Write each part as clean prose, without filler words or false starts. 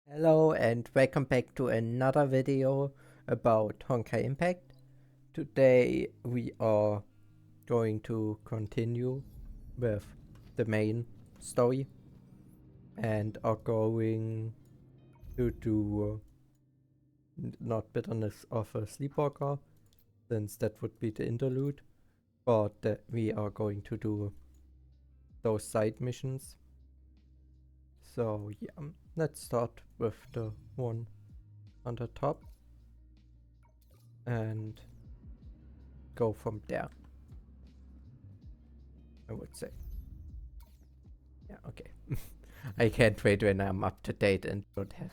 Hello and welcome back to another video about Honkai Impact. Today we are going to continue with the main story and are going to do not Bitterness of a Sleepwalker, since that would be the interlude, but we are going to do those side missions. So yeah, let's start with the one on the top and go from there, I would say. Yeah, okay. I can't wait when I'm up to date and don't have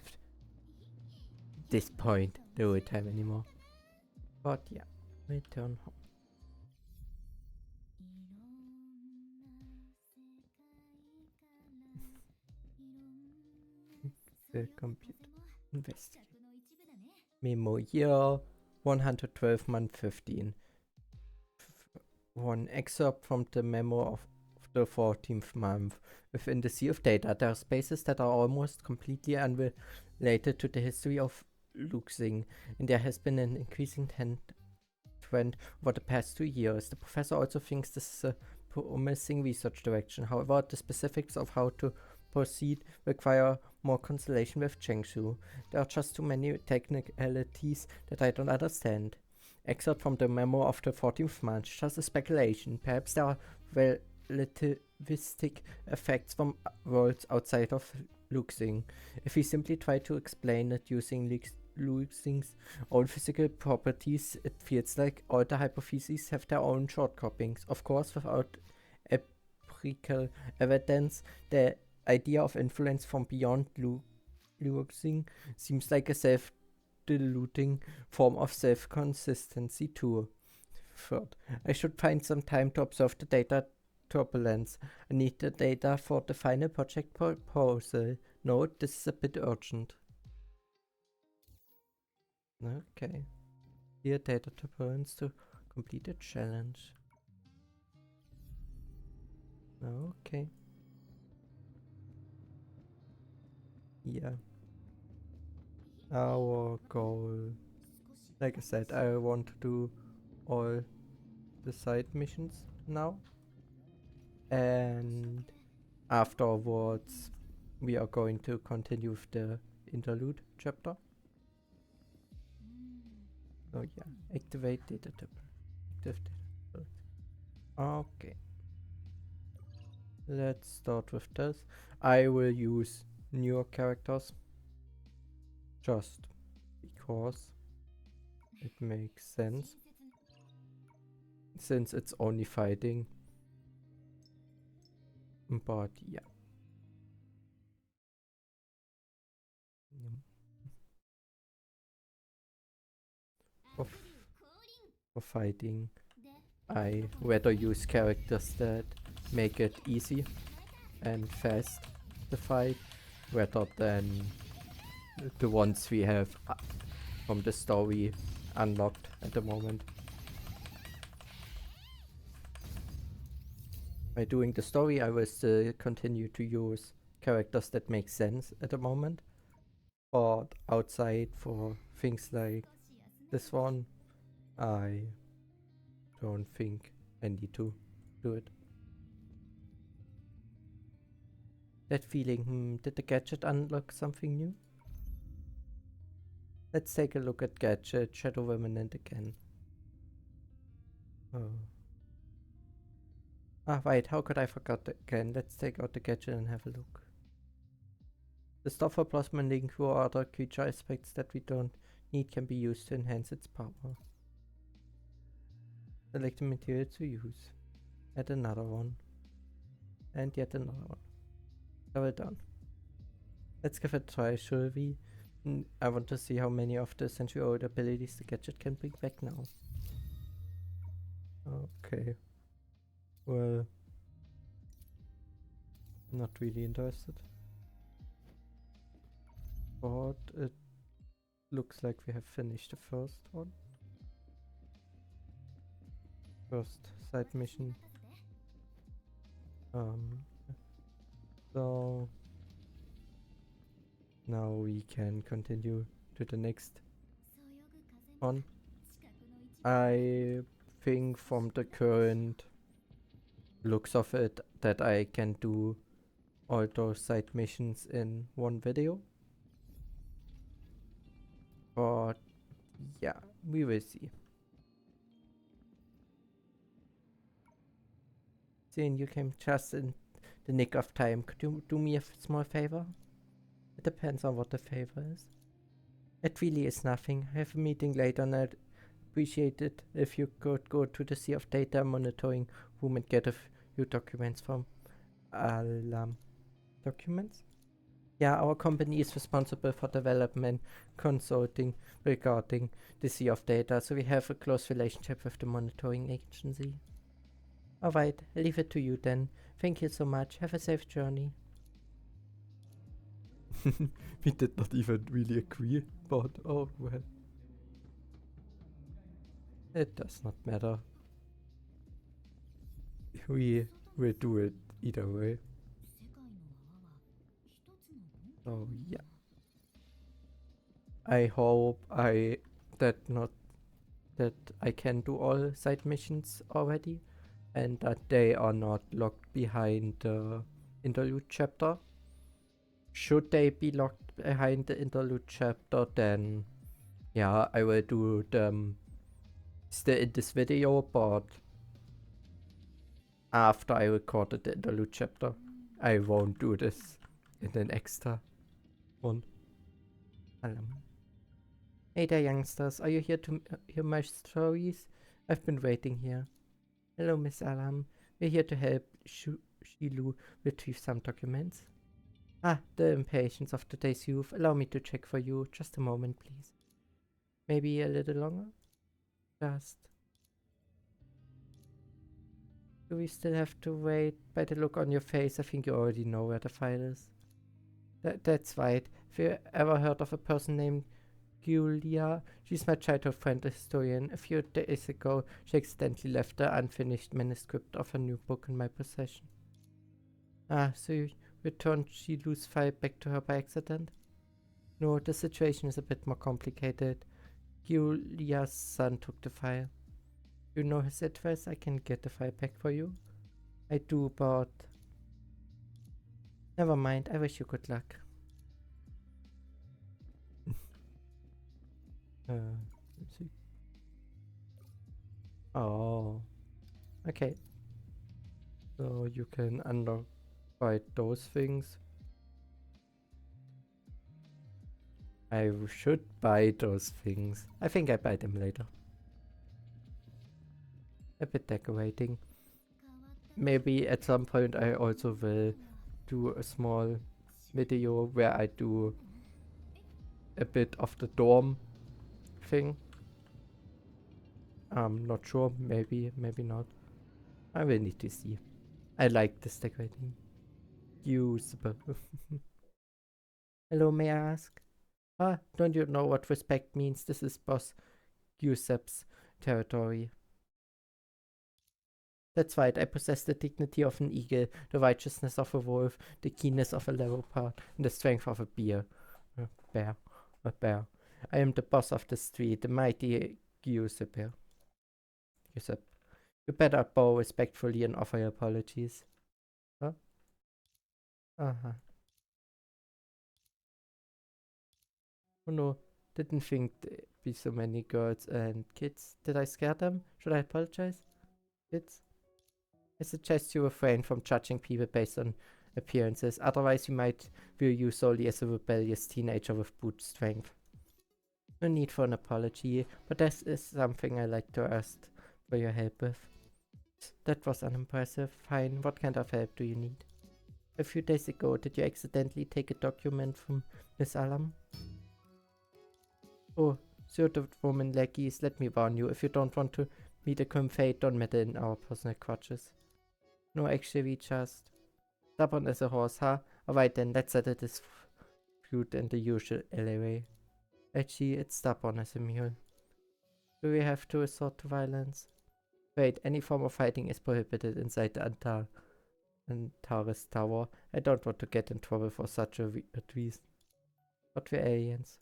this point the whole time anymore. But yeah, return home. The computer. Investigate. Memo year 112 month 15. One excerpt from the memo of the 14th month. Within the sea of data, there are spaces that are almost completely unrelated to the history of Luxing, and there has been an increasing trend over the past 2 years. The professor also thinks this is a promising research direction. However, the specifics of how to proceed require more consultation with Chengshu. There are just too many technicalities that I don't understand. Excerpt from the memo of the 14th month, just a speculation. Perhaps there are relativistic effects from worlds outside of Luxing. If we simply try to explain it using Luxing's own physical properties, it feels like all the hypotheses have their own shortcomings. Of course, without empirical evidence, the idea of influence from beyond Luxing seems like a self-deluding form of self-consistency too. Third, I should find some time to observe the data turbulence. I need the data for the final project proposal. Note, this is a bit urgent. Okay. Here, data turbulence to complete a challenge. Okay. Yeah. Our goal. Like I said, I want to do all the side missions now. And afterwards, we are going to continue with the interlude chapter. So yeah, activate data tab. Okay. Let's start with this. I will use newer characters just because it makes sense, since it's only fighting. But yeah. For, for fighting, I rather use characters that make it easy and fast to fight, rather than the ones we have from the story unlocked at the moment. By doing the story, I will still continue to use characters that make sense at the moment, but outside for things like this one, I don't think I need to do it. That feeling, did the gadget unlock something new? Let's take a look at gadget Shadow Remnant again. Oh. Ah, wait, how could I forget again? Let's take out the gadget and have a look. The stuff for plasma link or other creature aspects that we don't need can be used to enhance its power. Select the material to use. Add another one. And yet another one. Well done. Let's give it a try, shall we? I want to see how many of the century-old abilities the gadget can bring back now. Okay. Well, not really interested. But it looks like we have finished the first one. First side mission. So Now we can continue to the next one. I think from the current looks of it that I can do all those side missions in one video. But yeah, we will see. Seeing you came just in the nick of time, could you do me a small favor? It depends on what the favor is. It really is nothing. I have a meeting later and I'd appreciate it if you could go to the Sea of Data monitoring room and get a few documents from Alam. Documents? Yeah, our company is responsible for development consulting regarding the Sea of Data, so we have a close relationship with the monitoring agency. Alright, I'll leave it to you then. Thank you so much. Have a safe journey. We did not even really agree, but oh well. It does not matter. We will do it either way. Oh yeah. I hope that I can do all side missions already and that they are not locked behind the interlude chapter. Should they be locked behind the interlude chapter, then yeah, I will do them still in this video, but after I recorded the interlude chapter. I won't do this in an extra one. Hey there, youngsters. Are you here to hear my stories? I've been waiting here. Hello, Miss Alam. We're here to help Shilu retrieve some documents. Ah, the impatience of today's youth. Allow me to check for you. Just a moment, please. Maybe a little longer? Just. Do we still have to wait? By the look on your face, I think you already know where the file is. That's right. Have you ever heard of a person named Julia? She's my childhood friend, the historian. A few days ago, she accidentally left the unfinished manuscript of a new book in my possession. Ah, so you returned Shilu's file back to her by accident? No, the situation is a bit more complicated. Julia's son took the file. You know his address? I can get the file back for you. I do, but... Never mind, I wish you good luck. Let's see. Oh. Okay. So you can underwrite those things. I should buy those things. I think I buy them later. A bit decorating. Maybe at some point I also will do a small video where I do a bit of the dorm thing. I'm not sure, maybe not. I will need to see. I like this decorating. Usable. Hello, may I ask? Ah, don't you know what respect means? This is Boss Giuseppe's territory. That's right, I possess the dignity of an eagle, the righteousness of a wolf, the keenness of a leopard, and the strength of a bear. A bear. I am the boss of the street, the mighty Giuseppe. Giuseppe. You better bow respectfully and offer your apologies. Huh? Uh-huh. Oh no, didn't think there'd be so many girls and kids. Did I scare them? Should I apologize? Kids? I suggest you refrain from judging people based on appearances, otherwise you might view you solely as a rebellious teenager with brute strength. No need for an apology, but this is something I like to ask for your help with. That was unimpressive. Fine, what kind of help do you need? A few days ago, did you accidentally take a document from Miss Alam? Oh, sir, the woman lackeys, let me warn you, if you don't want to meet a grim fate, don't meddle in our personal grudges. No, actually, just stubborn as a horse, huh? Alright then, let's settle this feud in the usual way. Actually, it's stubborn as a mule. Do we have to resort to violence? Wait, any form of fighting is prohibited inside the Antares Tower. I don't want to get in trouble for such a reason. But we're aliens.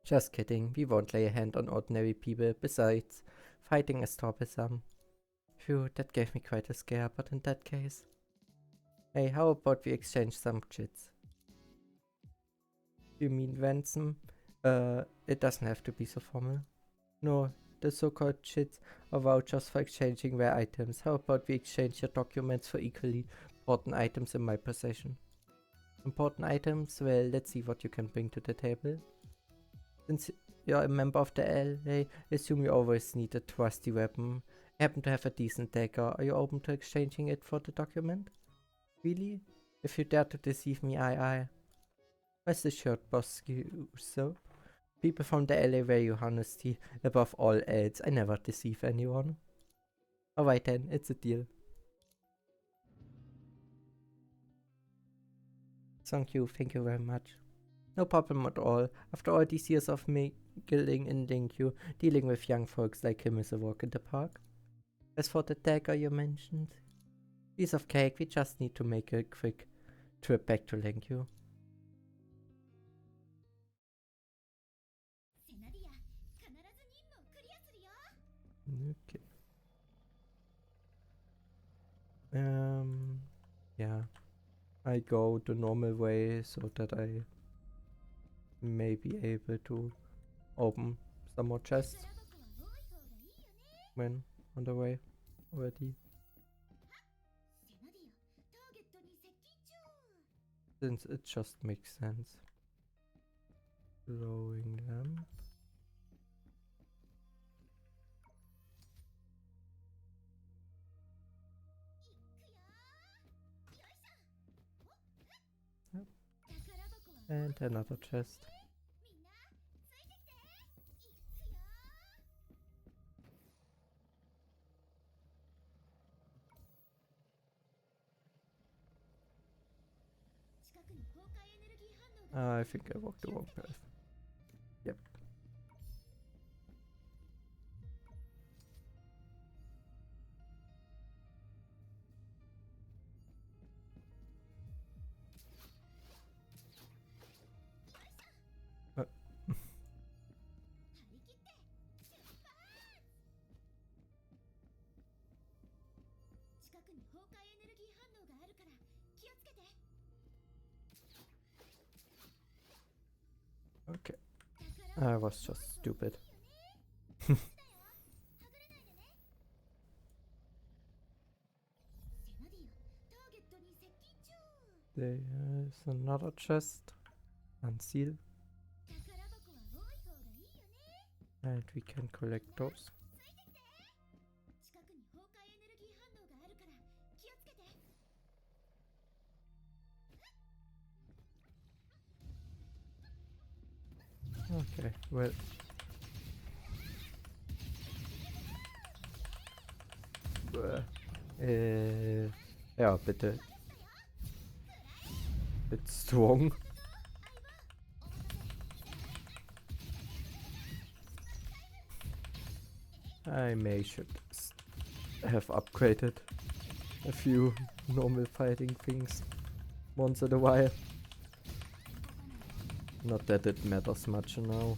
Just kidding, we won't lay a hand on ordinary people. Besides, fighting is troublesome. Phew, that gave me quite a scare, but in that case... Hey, how about we exchange some chits? You mean ransom? It doesn't have to be so formal. No, the so-called chits are vouchers for exchanging rare items. How about we exchange your documents for equally important items in my possession? Important items? Well, let's see what you can bring to the table. Since you're a member of the LA, assume you always need a trusty weapon. I happen to have a decent dagger. Are you open to exchanging it for the document? Really? If you dare to deceive me, I. Rest assured, boss, you so. People from the LA value honesty above all else. I never deceive anyone. Alright then, it's a deal. Thank you very much. No problem at all. After all these years of mingling in Linkyu, dealing with young folks like him is a walk in the park. As for the dagger you mentioned, piece of cake, we just need to make a quick trip back to Linkyu. Okay. Yeah. I go the normal way so that I may be able to open some more chests when on the way already. Since it just makes sense. Blowing them. Yep. And another chest. I think I walked the wrong path. Yep. Okay. I was just stupid. There's another chest. Unseal. And we can collect those. Okay, well. Ja, bitte. It's strong. I should have upgraded a few normal fighting things once in a while. Not that it matters much now.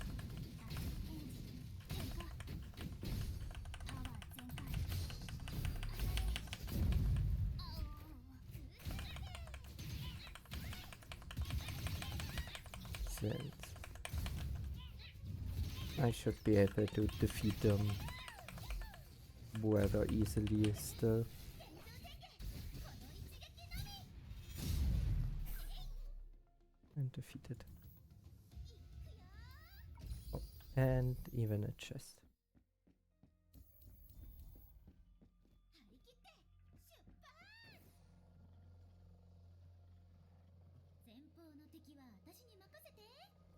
Since I should be able to defeat them rather easily still. And defeat it. Oh, and even a chest.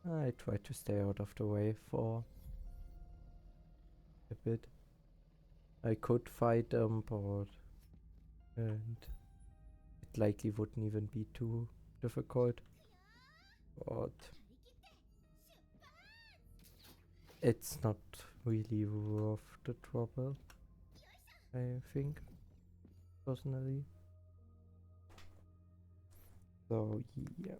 I try to stay out of the way for a bit. I could fight them, but and it likely wouldn't even be too difficult. But it's not really worth the trouble, I think, personally. So yeah.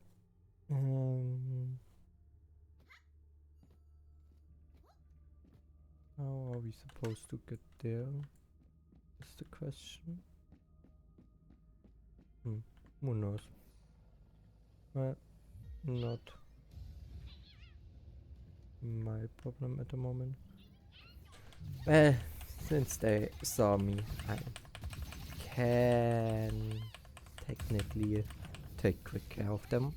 supposed to get there? Is the question. Who knows? Well, not my problem at the moment. Well, since they saw me, I can technically take quick care of them.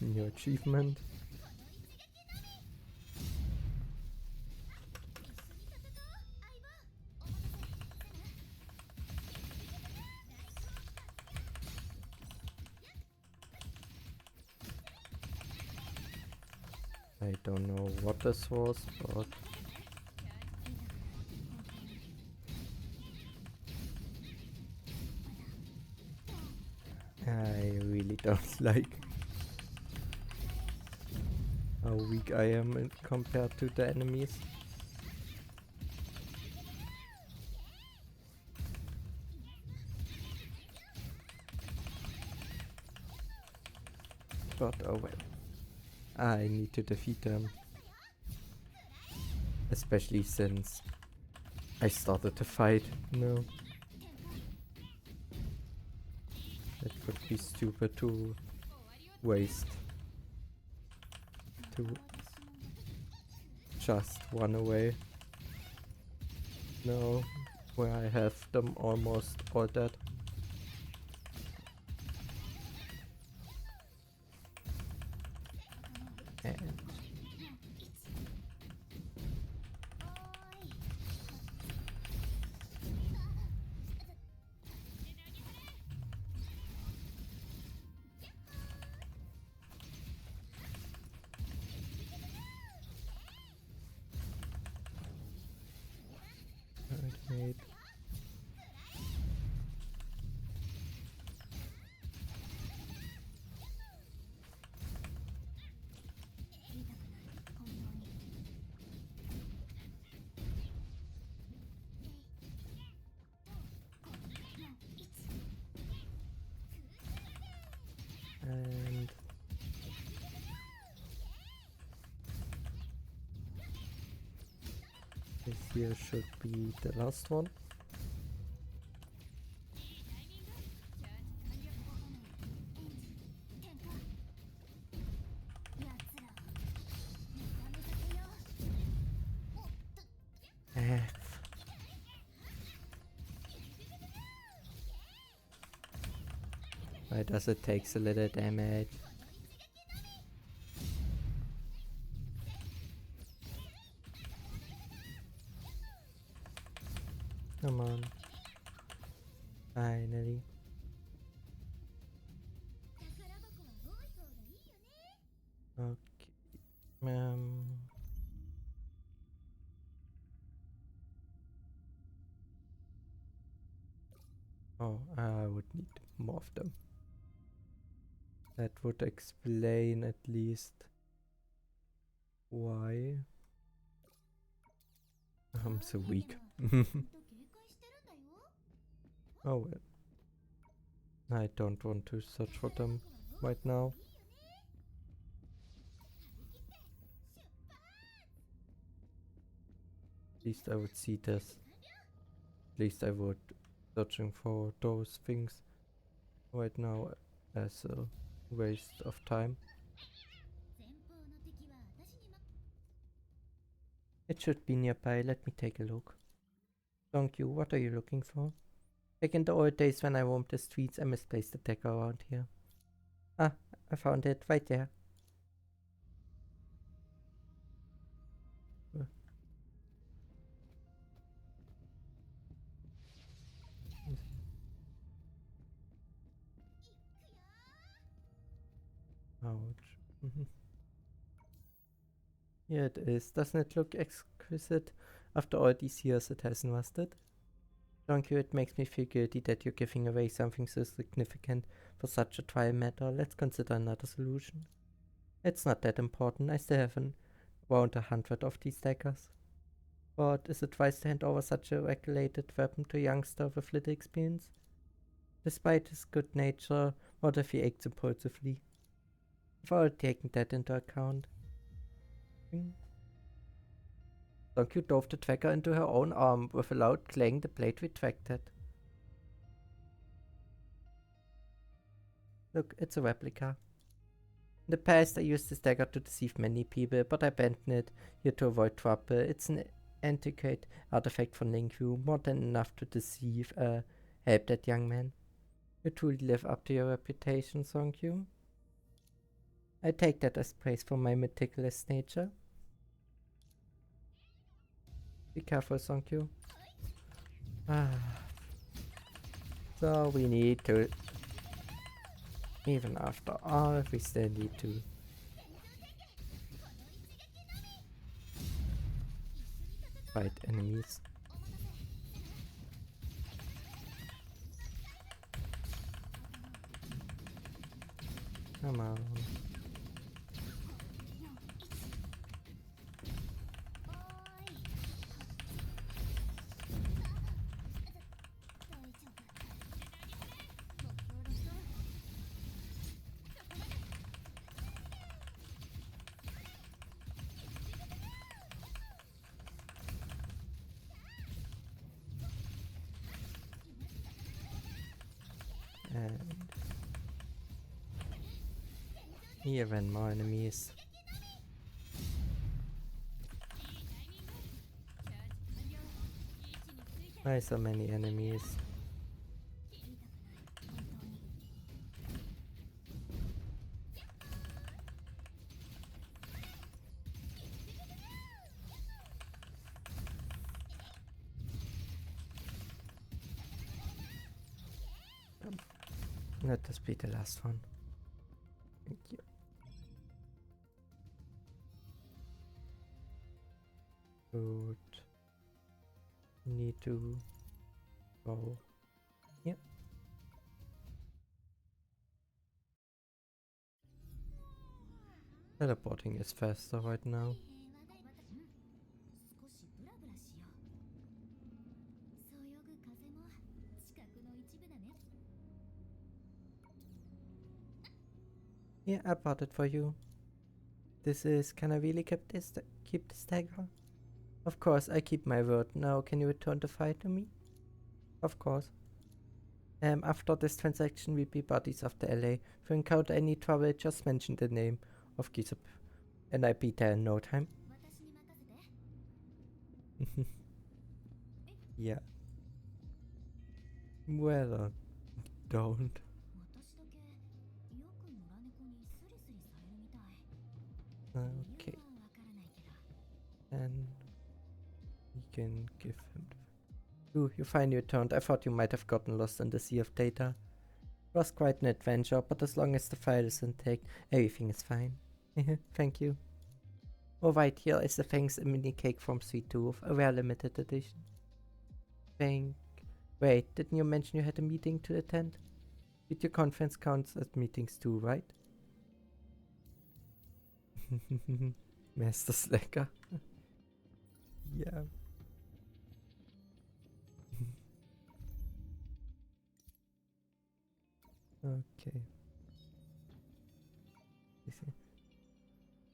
New achievement. I don't know what this was, but I really don't like how weak I am compared to the enemies. But oh well. I need to defeat them. Especially since I started to fight. No. It would be stupid to waste. To just run away. No. Where I have them almost all dead. And ultimate. And this here should be the last one. Why does it take a little damage? Come on. Finally. Okay. Oh, I would need more of them. That would explain at least why I'm so weak. Oh well. I don't want to search for them right now. At least I would see this. At least I would searching for those things right now as a waste of time. It should be nearby. Let me take a look. Thank you. What are you looking for? Back in the old days when I roamed the streets, I misplaced a deck around here. Ah, I found it right there. Ouch. Here it is. Doesn't it look exquisite? After all these years it hasn't rusted. Thank you, it makes me feel guilty that you're giving away something so significant for such a trial matter. Let's consider another solution. It's not that important. I still have around 100 of these daggers. But is it wise to hand over such a regulated weapon to a youngster with little experience? Despite his good nature, what if he acts impulsively? I've already taken that into account. Donkey dove the tracker into her own arm. With a loud clang, the blade retracted. Look, it's a replica. In the past, I used this dagger to deceive many people, but I abandoned it here to avoid trouble. It's an antiquated artifact from Lingyu, more than enough to help that young man. You truly live up to your reputation, Songkyu. I take that as praise for my meticulous nature. Be careful, Songkyu. So we need to... Even after all, we still need to... fight enemies. Come on. And even more enemies. Why so many enemies? Let this be the last one. Thank you. Good. Need to go. Yep. Teleporting is faster right now. Yeah, I bought it for you. This is... Can I really keep this dagger? Of course, I keep my word. Now, can you return the file to me? Of course. After this transaction, we'll be buddies of the LA. If you encounter any trouble, just mention the name of Gizup, and I'll be there in no time. Yeah. Well, don't. Okay. And we can give him... Ooh, you finally returned. I thought you might have gotten lost in the sea of data. It was quite an adventure, but as long as the file is intact, everything is fine. Thank you. Oh right, here is the thanks a mini cake from Sweet Tooth, a rare limited edition. Wait, didn't you mention you had a meeting to attend? Video conference counts as meetings too, right? Master Slacker. Yeah. Okay.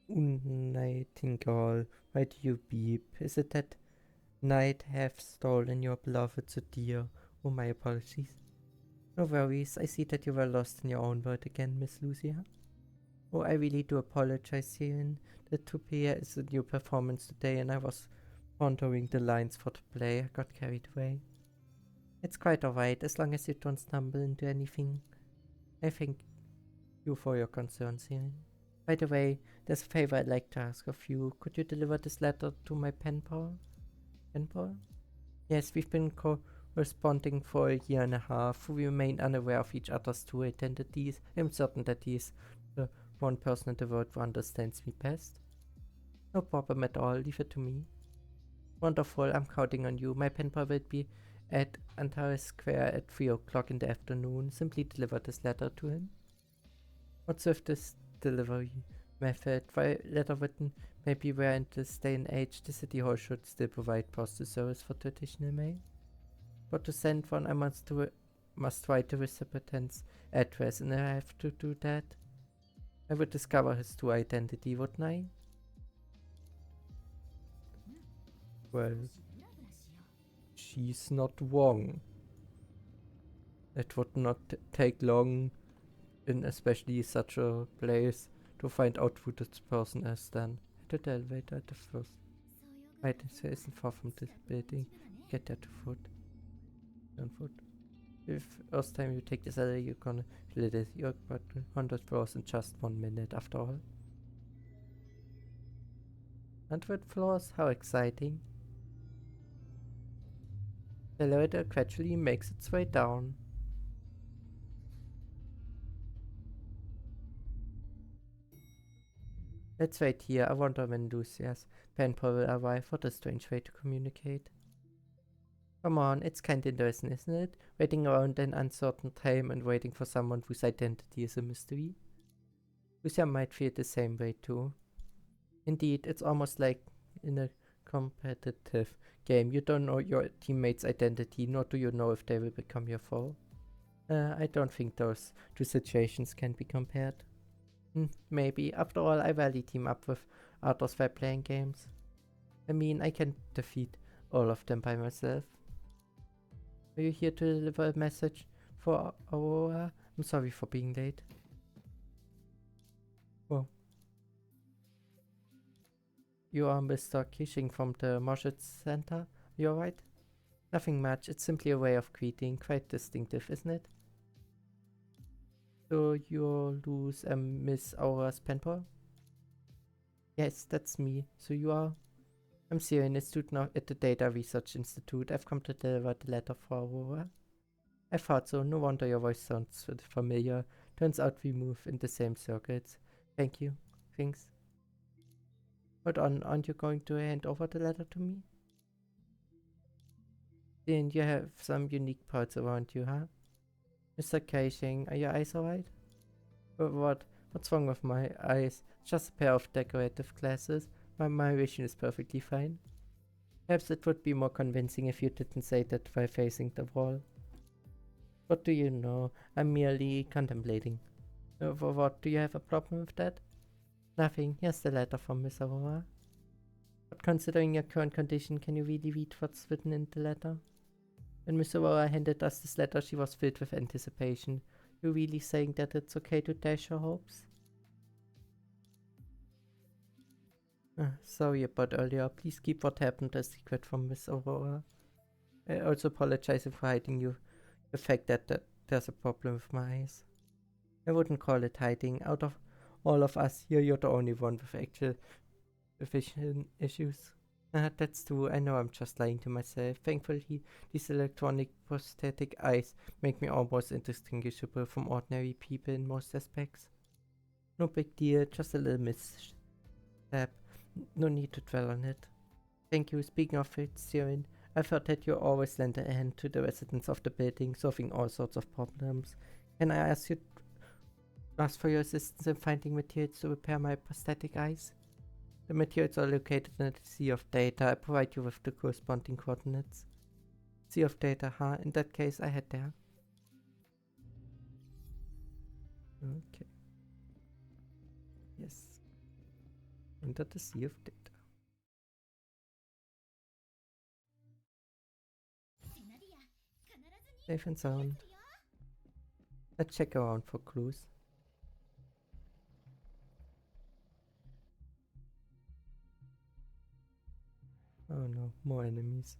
Nightingale, why do you beep? Is it that night have stolen your beloved so dear? Oh, my apologies. No worries, I see that you were lost in your own world again, Miss Lucia. Oh, I really do apologize, Ian. The 2 is a new performance today and I was pondering the lines for the play. I got carried away. It's quite alright, as long as you don't stumble into anything. I think you for your concerns here. By the way, there's a favor I'd like to ask of you. Could you deliver this letter to my pen pal? Pen pal? Yes, we've been corresponding for a year and a half. We remain unaware of each other's true identities. I'm certain that he is the one person in the world who understands me best. No problem at all. Leave it to me. Wonderful. I'm counting on you. My pen pal will be at Antares Square at 3 o'clock in the afternoon. Simply deliver this letter to him. What's with this delivery method? While letter written may be rare in this day and age, the City Hall should still provide postal service for traditional mail. But to send one, I must write the recipient's address, and I have to do that. I would discover his true identity, wouldn't I? Well, she's not wrong. It would not take long, in especially such a place, to find out who this person is then. Head to the elevator at the first. Right, so isn't far from this building. Get there to foot. On foot. If first time you take this elevator, you're gonna feel it. You're about 100 floors in just 1 minute after all. 100 floors? How exciting. The elevator gradually makes its way down. Let's wait here. I wonder when Lucia's pen pal will arrive. What a strange way to communicate. Come on, it's kind of interesting, isn't it? Waiting around an uncertain time and waiting for someone whose identity is a mystery. Lucia might feel the same way too. Indeed, it's almost like in a competitive game. You don't know your teammate's identity, nor do you know if they will become your foe. I don't think those two situations can be compared. Maybe. After all, I rarely team up with others while playing games. I mean, I can defeat all of them by myself. Are you here to deliver a message for Aurora? I'm sorry for being late. Whoa. You are Mr. Kishing from the Market Center? You alright? Nothing much. It's simply a way of greeting. Quite distinctive, isn't it? So you lose Miss Aurora's pen pal? Yes, that's me. So you are? I'm Syrian, a student at the Data Research Institute. I've come to deliver the letter for Aurora. I thought so. No wonder your voice sounds familiar. Turns out we move in the same circuits. Thank you. Thanks. Hold on, aren't you going to hand over the letter to me? Then you have some unique parts around you, huh? Mr. Keishing, are your eyes alright? What's wrong with my eyes? Just a pair of decorative glasses. My vision is perfectly fine. Perhaps it would be more convincing if you didn't say that while facing the wall. What do you know? I'm merely contemplating. What, do you have a problem with that? Nothing. Here's the letter from Miss Aurora. But considering your current condition, can you really read what's written in the letter? When Miss Aurora handed us this letter, she was filled with anticipation. You really saying that it's okay to dash your hopes? Sorry about earlier. Please keep what happened a secret from Miss Aurora. I also apologize for hiding you the fact that there's a problem with my eyes. I wouldn't call it hiding. Out of all of us here, you're the only one with actual vision issues. That's true. I know I'm just lying to myself. Thankfully, these electronic prosthetic eyes make me almost indistinguishable from ordinary people in most aspects. No big deal, just a little misstep. No need to dwell on it. Thank you. Speaking of it, Siren, I've heard that you always lend a hand to the residents of the building, solving all sorts of problems. Can I ask for your assistance in finding materials to repair my prosthetic eyes? The materials are located in the sea of data. I provide you with the corresponding coordinates. Sea of data, huh? In that case, I head there. Okay. Yes. Into the sea of data. Safe and sound. Let's check around for clues. Oh no, more enemies.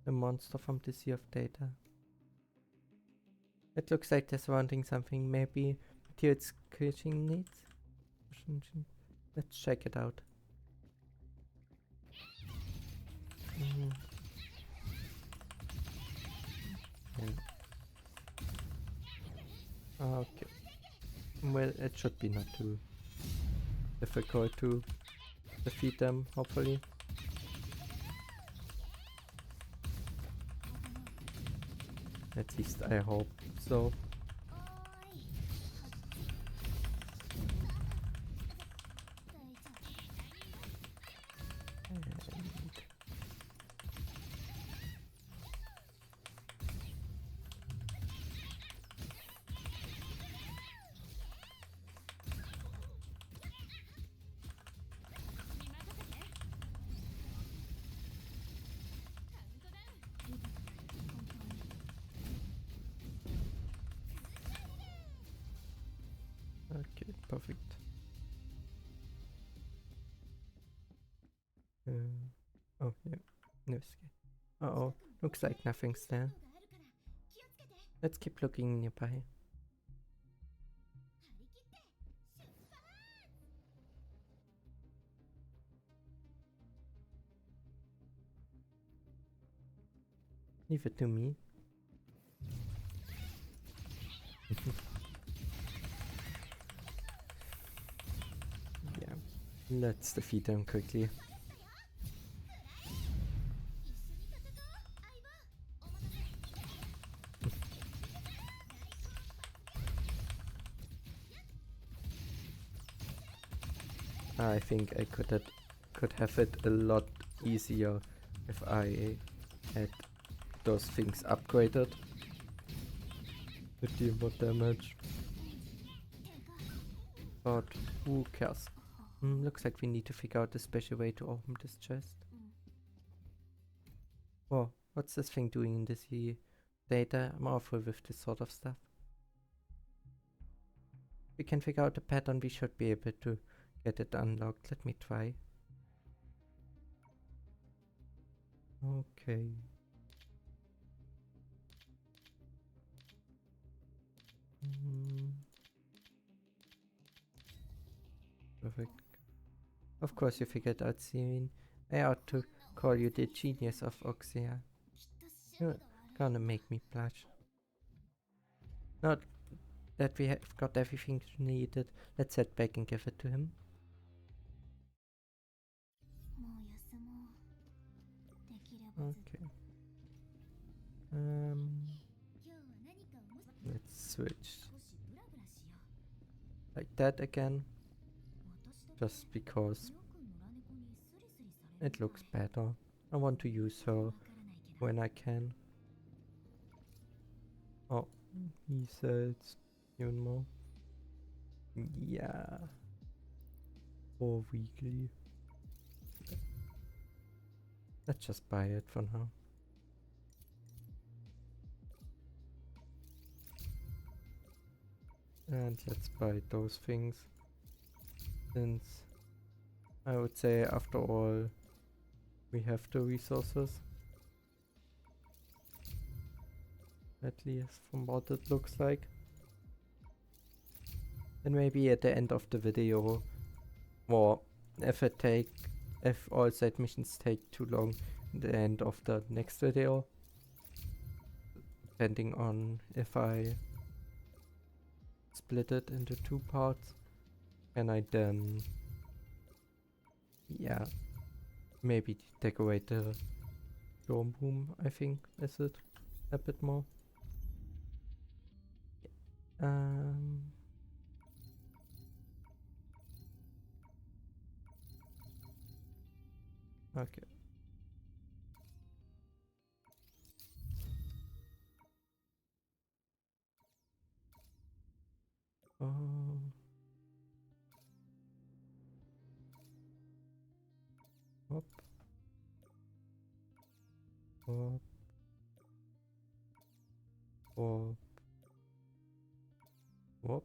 The monster from the sea of data. It looks like they're surrounding something, maybe materials kitchen needs. Let's check it out. Yeah. Okay. Well, it should be not too difficult to defeat them, hopefully. At least I hope so. Okay, perfect. Oh, yeah. No escape. Uh-oh. Looks like nothing's there. Let's keep looking nearby. Leave it to me. Yeah. Let's defeat them quickly. I think I could have it a lot easier if I had those things upgraded to deal more damage. But who cares? Looks like we need to figure out a special way to open this chest. Oh, what's this thing doing in this here? Data? I'm awful with this sort of stuff. We can figure out the pattern, we should be able to get it unlocked. Let me try. Okay. Perfect. Of course you figured out, Sirin. I ought to call you the genius of Oxia. You're gonna make me blush. Not that we have got everything needed, let's head back and give it to him. Okay. Let's switch. Like that again. Just because it looks better. I want to use her when I can. Oh, he says even more. Yeah. Or weekly. Let's just buy it for now. And let's buy those things. Since I would say after all we have the resources. At least from what it looks like. And maybe at the end of the video, or if all side missions take too long, the end of the next video, depending on if I split it into 2 parts, and I then, yeah, maybe decorate the dome room, I think, is it a bit more. Okay. Hop. Hop. Hop. Hop.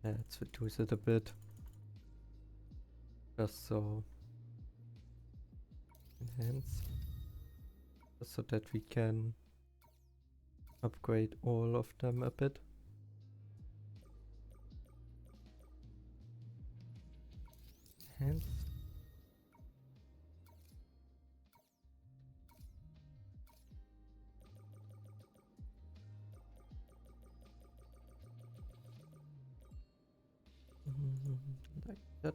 Let's reduce it a bit. Just so. Enhance. Just so that we can upgrade all of them a bit. Enhance. Like that.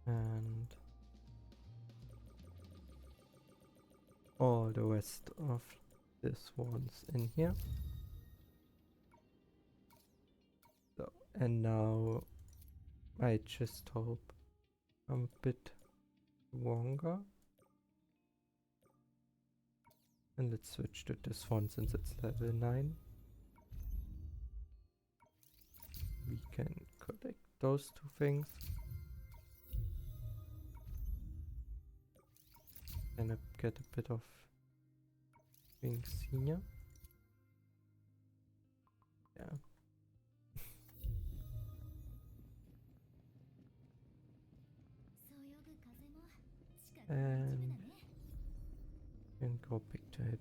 And all the rest of this one's in here. So, and now I just hope I'm a bit longer. And let's switch to this one since it's level 9. We can collect those two things. And get a bit of things here. Yeah. And go back to it.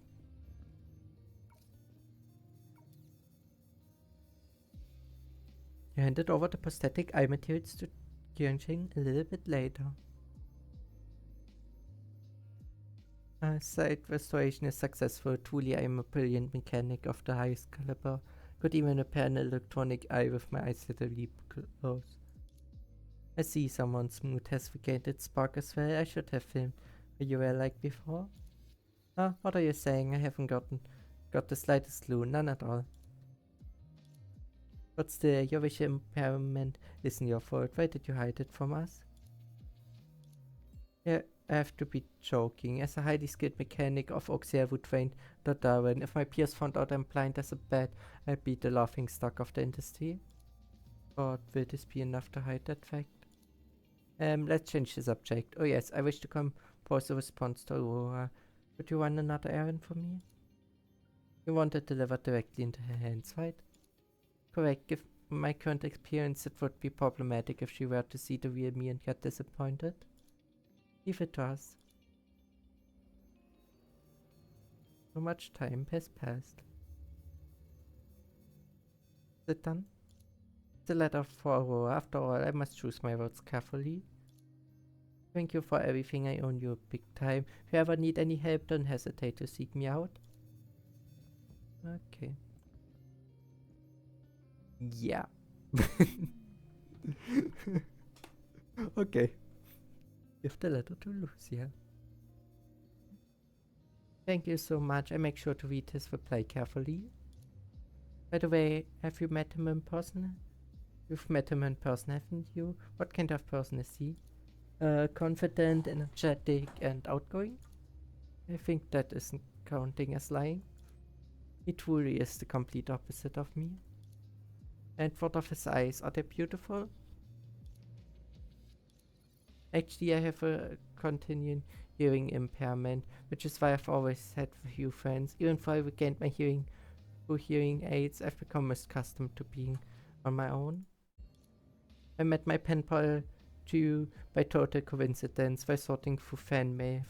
You handed over the prosthetic eye materials to Kyunjin a little bit later. Sight restoration is successful. Truly, I am a brilliant mechanic of the highest caliber. Could even repair an electronic eye with my eyes literally closed. I see someone's mood has regained its spark as well. I should have filmed you were like before. What are you saying? I haven't got the slightest clue. None at all. But still, your vision impairment isn't your fault. Why did you hide it from us? Yeah, I have to be joking. As a highly skilled mechanic of Oxia would train Darwin, if my peers found out I'm blind as a bat, I'd be the laughing stock of the industry. But will this be enough to hide that fact? Let's change the subject. Oh yes, I wish to compose a response to Aurora. Would you run another errand for me? You want it delivered directly into her hands, right? Correct. Given my current experience, it would be problematic if she were to see the real me and get disappointed. Leave it to us. So much time has passed. Is it done? The letter for Aurora. After all, I must choose my words carefully. Thank you for everything. I owe you big time. If you ever need any help, don't hesitate to seek me out. Okay. Yeah. Okay. Give the letter to Lucia. Thank you so much. I make sure to read his reply carefully. By the way, have you met him in person? You've met him in person, haven't you? What kind of person is he? Confident, energetic, and outgoing? I think that isn't counting as lying. He truly is the complete opposite of me. And what of his eyes? Are they beautiful? Actually, I have a continuing hearing impairment, which is why I've always had few friends. Even though I regained my hearing through hearing aids, I've become accustomed to being on my own. I met my pen pal Ju by total coincidence while sorting through fan mail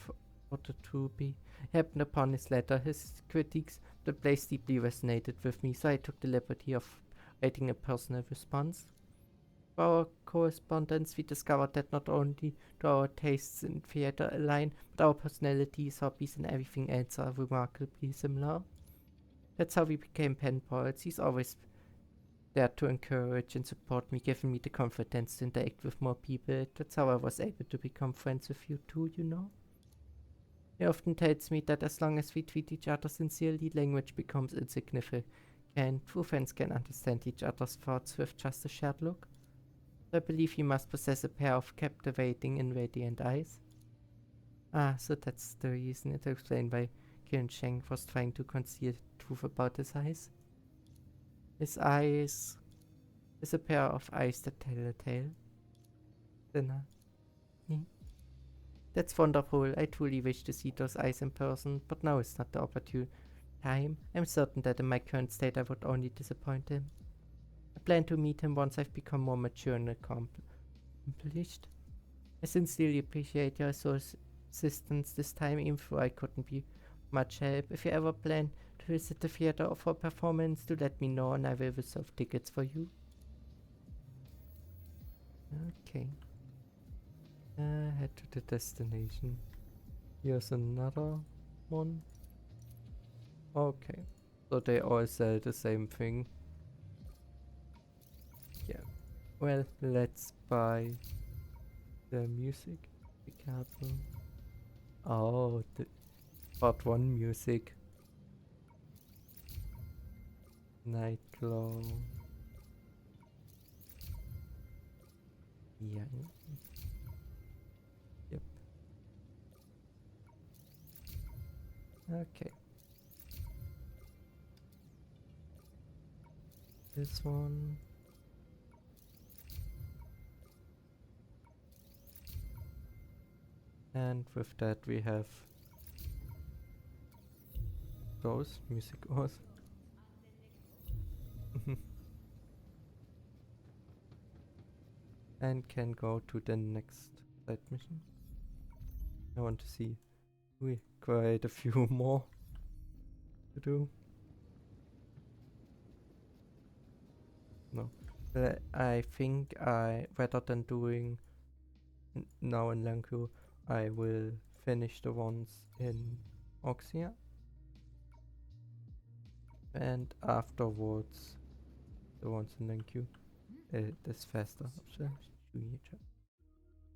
for the Tubi. I happened upon his letter. His critiques of the place deeply resonated with me, so I took the liberty of writing a personal response. For our correspondence, we discovered that not only do our tastes in theater align, but our personalities, hobbies, and everything else are remarkably similar. That's how we became pen pals. He's always there to encourage and support me, giving me the confidence to interact with more people. That's how I was able to become friends with you too, you know? He often tells me that as long as we treat each other sincerely, language becomes insignificant. True friends can understand each other's thoughts with just a shared look. I believe you must possess a pair of captivating and radiant eyes. So that's the reason. It explains why Kiran Sheng was trying to conceal the truth about his eyes. His eyes is a pair of eyes that tell a tale. Dinner. That's wonderful. I truly wish to see those eyes in person, but now is not the opportune time. I'm certain that in my current state I would only disappoint him. I plan to meet him once I've become more mature and accomplished. I sincerely appreciate your assistance this time, even though I couldn't be much help. If you ever plan to visit the theater for a performance, do let me know and I will reserve tickets for you. Okay. Head to the destination. Here's another one. Okay. So they all sell the same thing. Yeah. Well, let's buy the music. Picasso. Oh, the part 1 music. Nightclaw. Yeah. Yep. Okay. This one. And with that we have those music ores. And can go to the next side mission. I want to see. We quite a few more to do. No. I think rather than doing now in Lanku, I will finish the ones in Oxia. And afterwards, the ones in Lanku. That's faster.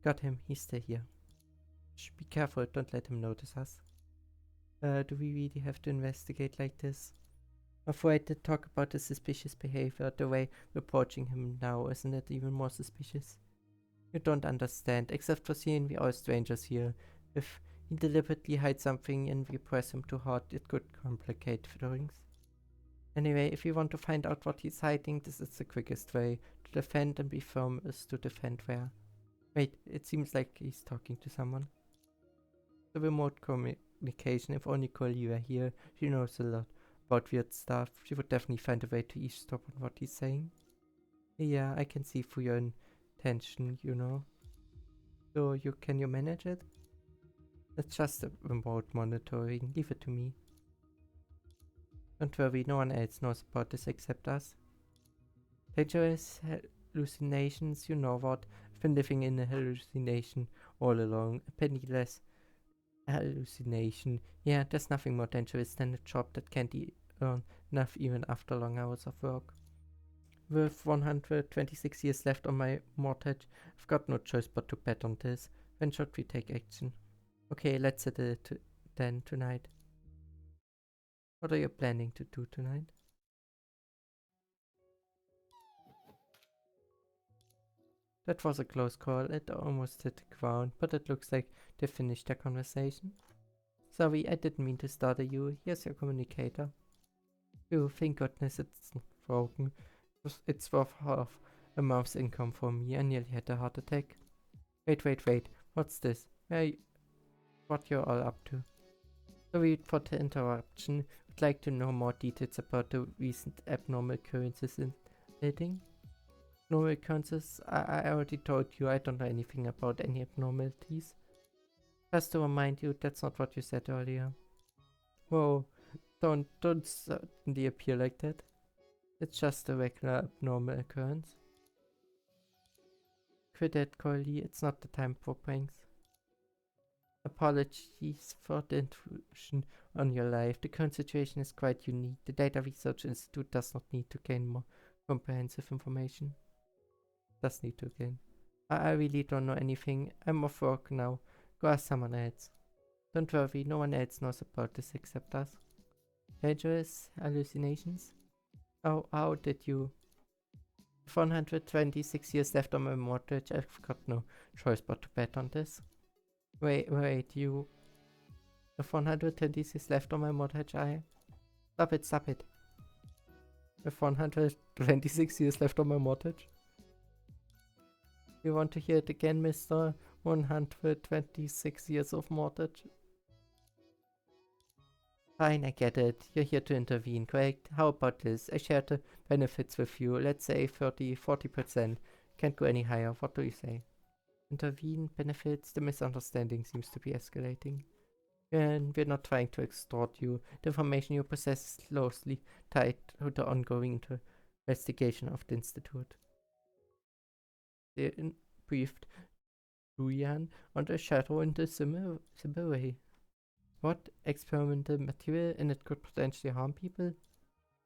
Got him, he's still here. Shh, be careful, don't let him notice us. Do we really have to investigate like this? Afraid to talk about his suspicious behavior, the way we're approaching him now, isn't it even more suspicious? You don't understand, except for seeing we are strangers here. If he deliberately hides something and we press him too hard, it could complicate things. Anyway, if you want to find out what he's hiding, this is the quickest way. To defend and be firm is to defend where. Wait, it seems like he's talking to someone. The remote communication, if only Coley were here, she knows a lot about weird stuff. She would definitely find a way to eavesdrop on what he's saying. Yeah, I can see through your intention, you know. So can you manage it? It's just a remote monitoring. Leave it to me. Don't worry, no one else knows about this except us. Dangerous hallucinations, you know what? I've been living in a hallucination all along. A penniless hallucination. Yeah, there's nothing more dangerous than a job that can't earn enough even after long hours of work. With 126 years left on my mortgage, I've got no choice but to bet on this. When should we take action? Okay, let's settle it then tonight. What are you planning to do tonight? That was a close call. It almost hit the ground, but it looks like they finished their conversation. Sorry, I didn't mean to startle you. Here's your communicator. Oh, thank goodness it's not broken. It's worth half a month's income for me. I nearly had a heart attack. Wait. What's this? What you're all up to? Sorry for the interruption. Would like to know more details about the recent abnormal occurrences in the building? Abnormal occurrences? I already told you I don't know anything about any abnormalities. Just to remind you, that's not what you said earlier. Whoa, don't suddenly appear like that. It's just a regular abnormal occurrence. Quit it, Coley. It's not the time for pranks. Apologies for the intrusion on your life. The current situation is quite unique. The Data Research Institute does not need to gain more comprehensive information. Does need to gain. I really don't know anything. I'm off work now. Go ask someone else. Don't worry, no one else knows about this except us. Dangerous hallucinations? How did you? 126 years left on my mortgage. I've got no choice but to bet on this. Wait, you... The 126 left on my mortgage, Stop it. With 126 years left on my mortgage? You want to hear it again, mister? 126 years of mortgage? Fine, I get it. You're here to intervene, correct? How about this? I share the benefits with you. Let's say 40%. Can't go any higher. What do you say? Intervene, benefits? The misunderstanding seems to be escalating. And we're not trying to extort you. The information you possess is closely tied to the ongoing investigation of the Institute. They briefed Luyan on the shadow in the similar way. What experimental material and it could potentially harm people?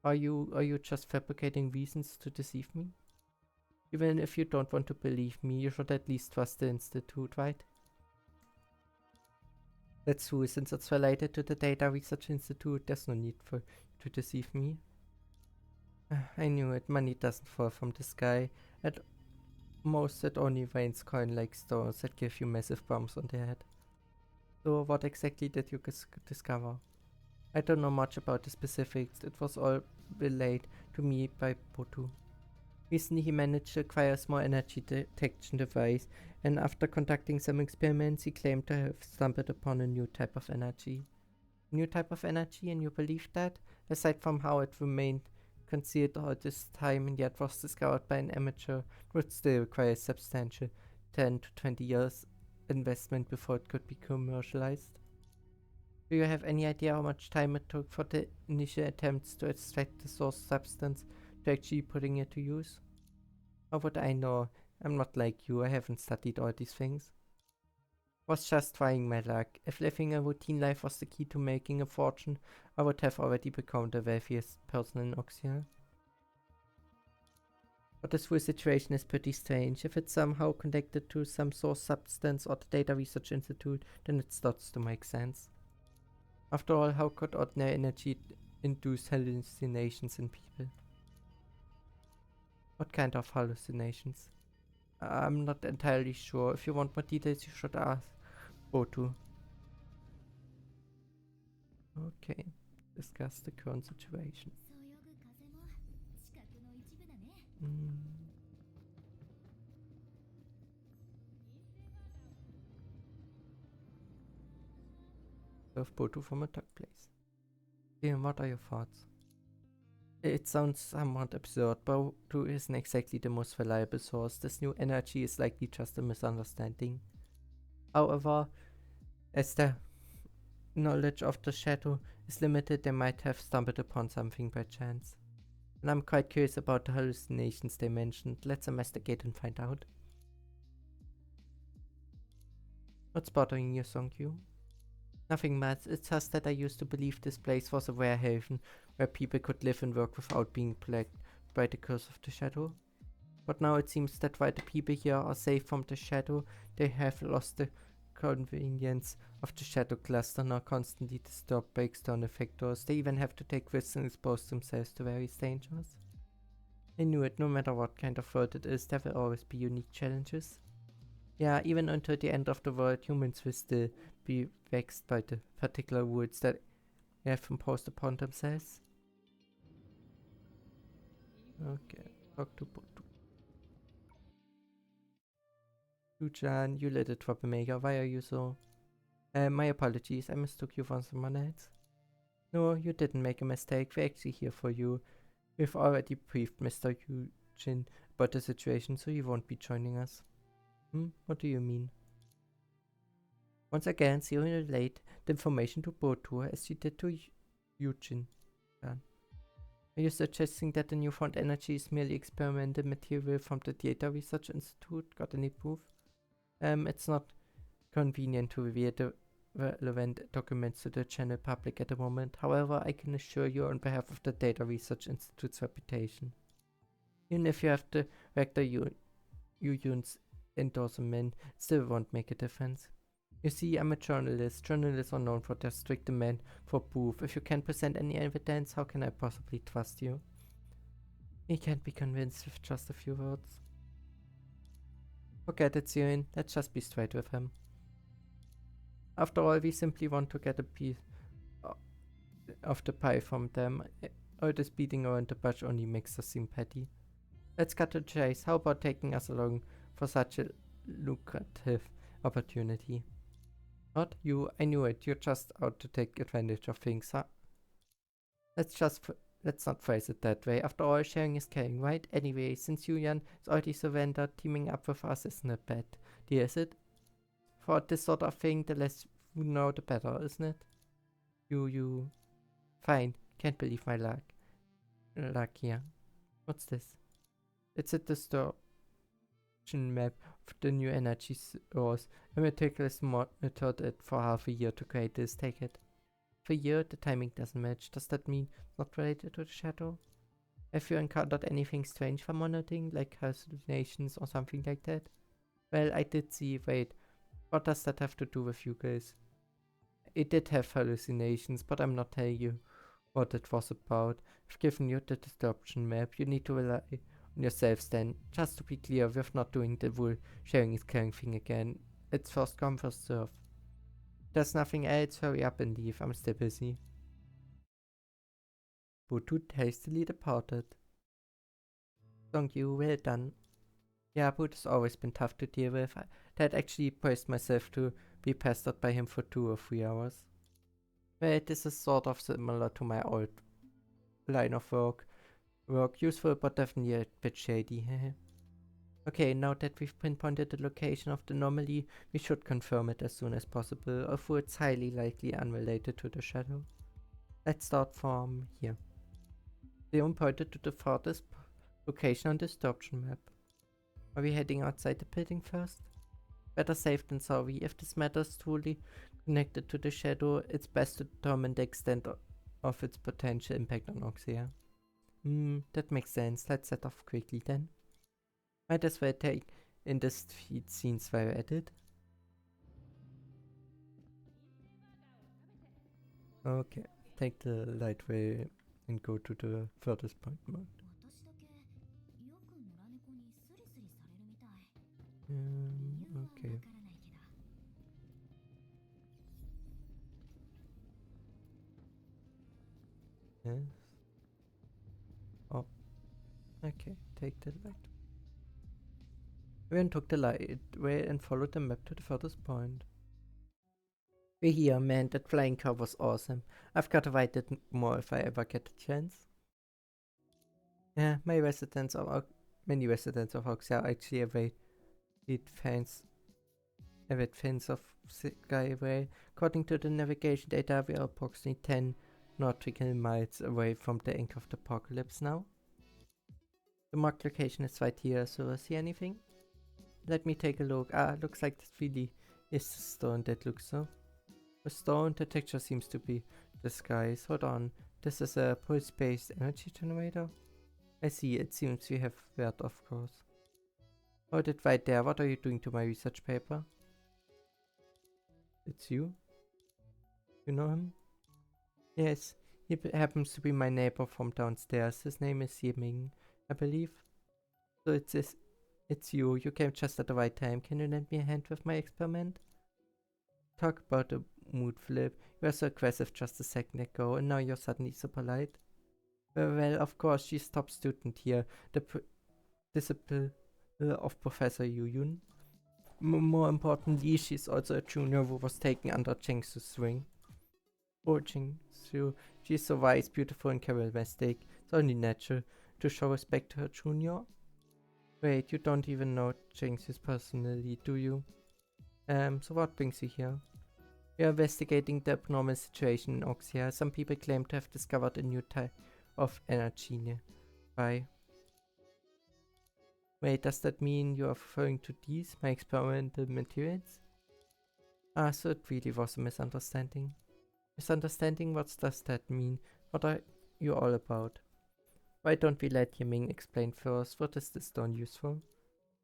Are you just fabricating reasons to deceive me? Even if you don't want to believe me, you should at least trust the Institute, right? That's true, since it's related to the Data Research Institute, there's no need for you to deceive me. I knew it, money doesn't fall from the sky. At most it only rains coin-like stones that give you massive bumps on the head. So what exactly did you discover? I don't know much about the specifics, it was all relayed to me by Botu. Recently he managed to acquire a small energy detection device, and after conducting some experiments he claimed to have stumbled upon a new type of energy. A new type of energy, and you believe that? Aside from how it remained concealed all this time and yet was discovered by an amateur, would still require substantial 10 to 20 years investment before it could be commercialized. Do you have any idea how much time it took for the initial attempts to extract the source substance to actually putting it to use? How would I know? I'm not like you, I haven't studied all these things. Was just trying my luck. If living a routine life was the key to making a fortune, I would have already become the wealthiest person in Oxia. But this whole situation is pretty strange. If it's somehow connected to some source substance or the Data Research Institute, then it starts to make sense. After all, how could ordinary energy induce hallucinations in people? What kind of hallucinations? I'm not entirely sure. If you want more details, you should ask Botu. Okay, discuss the current situation. Of Botu from a dark place. Liam, what are your thoughts? It sounds somewhat absurd, but Botu isn't exactly the most reliable source. This new energy is likely just a misunderstanding. However, as the knowledge of the shadow is limited, they might have stumbled upon something by chance. And I'm quite curious about the hallucinations they mentioned. Let's investigate and find out. What's bothering you, Songyu? Nothing much, it's just that I used to believe this place was a rare haven where people could live and work without being plagued by the curse of the shadow. But now it seems that while the people here are safe from the shadow, they have lost the convenience of the shadow cluster and are constantly disturbed by external factors. They even have to take risks and expose themselves to various dangers. I knew it, no matter what kind of world it is, there will always be unique challenges. Yeah, even until the end of the world, humans will still be vexed by the particular rules that they have imposed upon themselves. Okay, talk to Botu. Yu-chan, you little troublemaker, why are you so... my apologies, I mistook you for someone else. No, you didn't make a mistake, we're actually here for you. We've already briefed Mr. Yu-jin about the situation, so he won't be joining us. What do you mean? Once again, Zero relayed the information to Botu as you did to Yu-jin. Are you suggesting that the newfound energy is merely experimental material from the Data Research Institute? Got any proof? It's not convenient to reveal the relevant documents to the general public at the moment. However, I can assure you on behalf of the Data Research Institute's reputation. Even if you have the Rector Yu-jun's endorsement, still won't make a difference. You see, I'm a journalist. Journalists are known for their strict demand for proof. If you can't present any evidence, how can I possibly trust you? He can't be convinced with just a few words. Forget it, Sirin. Let's just be straight with him. After all, we simply want to get a piece of the pie from them. All this beating around the bush only makes us seem petty. Let's cut to the chase. How about taking us along for such a lucrative opportunity? Not you, I knew it. You're just out to take advantage of things, huh? Let's not phrase it that way. After all, sharing is caring, right? Anyway, since Julian is already surrendered, teaming up with us isn't a bad deal, is it? For this sort of thing, the less you know, the better, isn't it? You. Fine. Can't believe my luck. Luck here. What's this? It's a distortion map of the new energy source. A meticulous method it for half a year to create this. Take it. For a year, the timing doesn't match. Does that mean not related to the shadow? Have you encountered anything strange from monitoring, like hallucinations or something like that? Well, I did see. Wait, what does that have to do with you guys? It did have hallucinations, but I'm not telling you what it was about. I've given you the distortion map. You need to rely on yourselves then. Just to be clear, we're not doing the whole sharing is caring thing again. It's first come, first serve. There's nothing else. Hurry up and leave. I'm still busy. Butut hastily departed. Thank you, well done. Yeah, Boot has always been tough to deal with. I had actually braced myself to be pestered by him for 2 or 3 hours. Well, this is sort of similar to my old line of work. Useful, but definitely a bit shady. Okay, now that we've pinpointed the location of the anomaly, we should confirm it as soon as possible, although it's highly likely unrelated to the shadow. Let's start from here. Leon pointed to the farthest location on the distortion map. Are we heading outside the building first? Better safe than sorry. If this matter is truly connected to the shadow, it's best to determine the extent of its potential impact on Oxia. That makes sense. Let's set off quickly then. Might as well take in the feed scenes while at it. Okay, take the light way and go to the furthest point mode. Okay. Yes. Oh, okay, take the light. We then took the light way and followed the map to the furthest point. We're here, man. That flying car was awesome. I've got to ride it more if I ever get the chance. Yeah, many residents of Oxia are actually avid fans of Skyway. According to the navigation data, we are approximately 10 nautical miles away from the ink of the apocalypse now. The marked location is right here, so see anything? Let me take a look. Looks like this really is the stone that looks so. The stone, the texture seems to be the skies. Hold on, this is a pulse-based energy generator? I see, it seems we have that, of course. Hold it right there. What are you doing to my research paper? It's you? You know him? Yes, he happens to be my neighbor from downstairs. His name is Yiming, I believe. So it's you. You came just at the right time. Can you lend me a hand with my experiment? Talk about a mood flip. You were so aggressive just a second ago, and now you're suddenly so polite. Well, of course, she's top student here. The disciple of Professor Yu Yun. More importantly, she's also a junior who was taken under Chengsu's wing. Oh, Chengsu. She's so wise, beautiful, and charismatic. It's only natural to show respect to her junior. Wait, you don't even know Chengsu personally, do you? So what brings you here? We are investigating the abnormal situation in Oxia. Some people claim to have discovered a new type of energy nearby. Wait, does that mean you are referring to these, my experimental materials? So it really was a misunderstanding. Misunderstanding? What does that mean? What are you all about? Why don't we let Yiming explain first? What is this stone useful?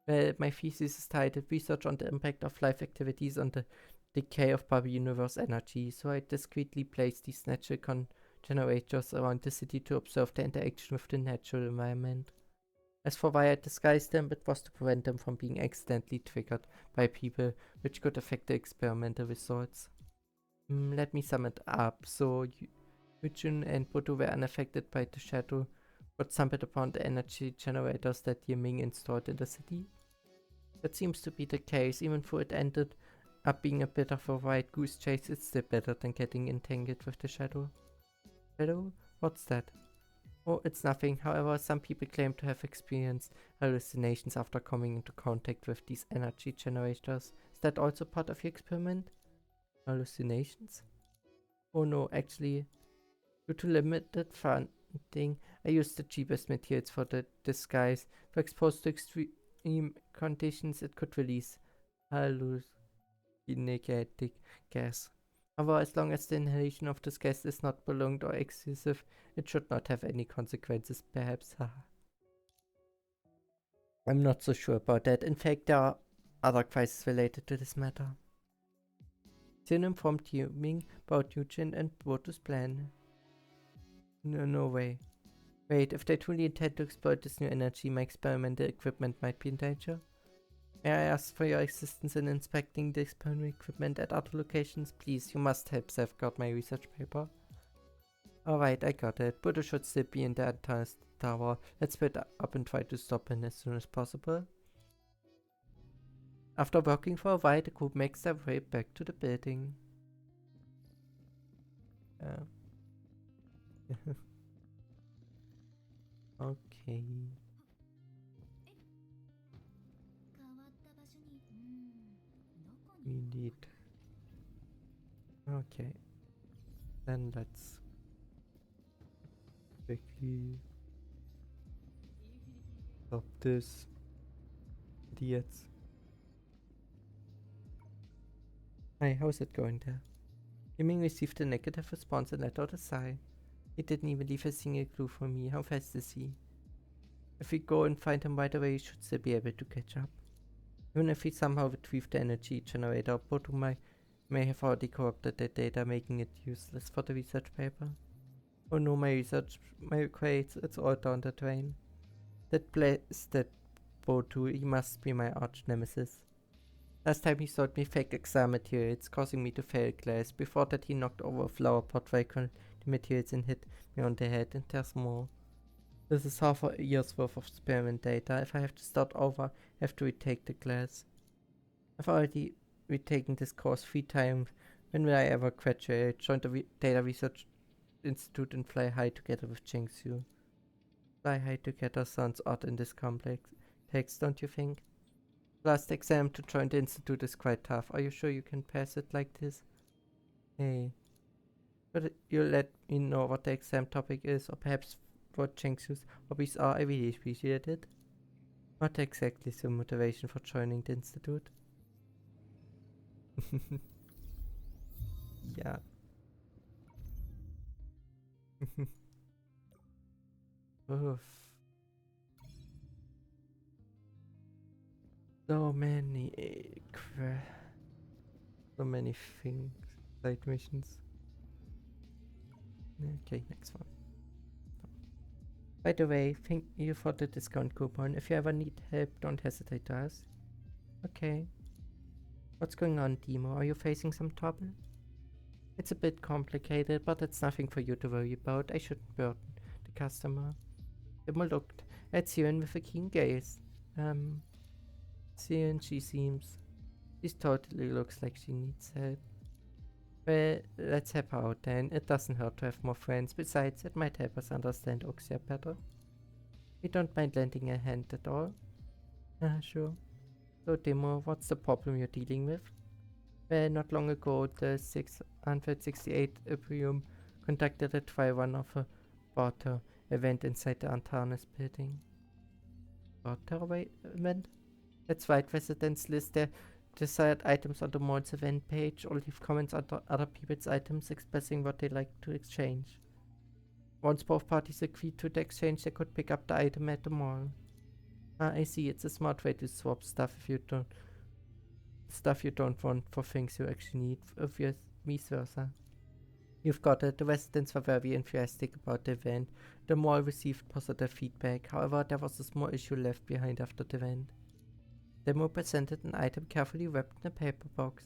Well, my thesis is titled Research on the Impact of Life Activities on the Decay of Bubble Universe Energy, so I discreetly placed these natural generators around the city to observe the interaction with the natural environment. As for why I disguised them, it was to prevent them from being accidentally triggered by people, which could affect the experimental results. Let me sum it up. So, Yujin and Bodo were unaffected by the shadow, but stumbled upon the energy generators that Yiming installed in the city. That seems to be the case. Even though it ended up being a bit of a wild goose chase, it's still better than getting entangled with the shadow. Shadow? What's that? Oh, it's nothing. However, some people claim to have experienced hallucinations after coming into contact with these energy generators. Is that also part of your experiment? Hallucinations? Oh no, actually, due to limited funding, I used the cheapest materials for the disguise. If exposed to extreme conditions, it could release hallucinogenic gas. However, as long as the inhalation of this gas is not prolonged or excessive, it should not have any consequences, perhaps. I'm not so sure about that. In fact, there are other crises related to this matter. Sin informed Yuming about Eugene and Brutus' plan. No way. Wait, if they truly intend to exploit this new energy, my experimental equipment might be in danger. May I ask for your assistance in inspecting the experimental equipment at other locations? Please, you must help safeguard my research paper. Alright, I got it. Buddha should still be in the entire tower. Let's split up and try to stop him as soon as possible. After working for a while, the group makes their way back to the building. Okay. We need... Okay. Then let's quickly stop this. Idiots. Hi, how's it going there? Yiming received a negative response and let out a sigh. He didn't even leave a single clue for me. How fast is he? If we go and find him right away, we should still be able to catch up. Even if we somehow retrieve the energy generator, Boto may have already corrupted the data, making it useless for the research paper. Oh no, my grades, it's all down the drain. That blasted Boto, he must be my arch nemesis. Last time he sold me fake exam materials, causing me to fail class. Before that he knocked over a flower pot while the materials and hit me on the head, and there's more. This is half a year's worth of experiment data. If I have to start over, I have to retake the class. I've already retaken this course 3 times. When will I ever graduate? Join the Data Research Institute and fly high together with Jingsu. Fly high together sounds odd in this complex text, don't you think? Last exam to join the institute is quite tough. Are you sure you can pass it like this? Hey. Could you let me know what the exam topic is, or perhaps what Jingsu's hobbies are? I really appreciate it. What exactly is your motivation for joining the institute? Yeah. Oof. So many so many things. Side missions. Okay, next one. By the way, thank you for the discount coupon. If you ever need help, don't hesitate to ask. Okay. What's going on, Demo? Are you facing some trouble? It's a bit complicated, but it's nothing for you to worry about. I shouldn't burden the customer. Demo looked at Siren with a keen gaze. Siren, she totally looks like she needs help. Well, let's help her out then. It doesn't hurt to have more friends. Besides, it might help us understand Oxia better. We don't mind lending a hand at all. Sure. So, Demo, what's the problem you're dealing with? Well, not long ago, the 668 Imperium conducted a trial run of a barter event inside the Antares building. Barter event? That's right, residents list their desired items on the mall's event page or leave comments on other people's items expressing what they like to exchange. Once both parties agree to the exchange, they could pick up the item at the mall. I see. It's a smart way to swap stuff you don't want for things you actually need, vice versa. You've got it. The residents were very enthusiastic about the event. The mall received positive feedback. However, there was a small issue left behind after the event. Demo presented an item carefully wrapped in a paper box.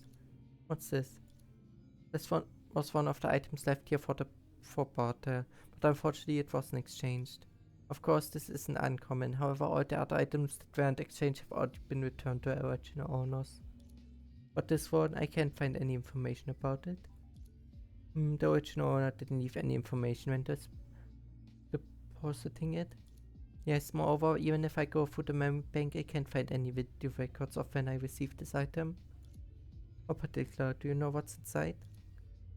What's this? This was one of the items left here for barter, but unfortunately it wasn't exchanged. Of course, this isn't uncommon. However, all the other items that weren't exchanged have already been returned to their original owners. But this one, I can't find any information about it. The original owner didn't leave any information when this depositing it. Yes, moreover, even if I go through the memory bank, I can't find any video records of when I received this item. In particular, do you know what's inside?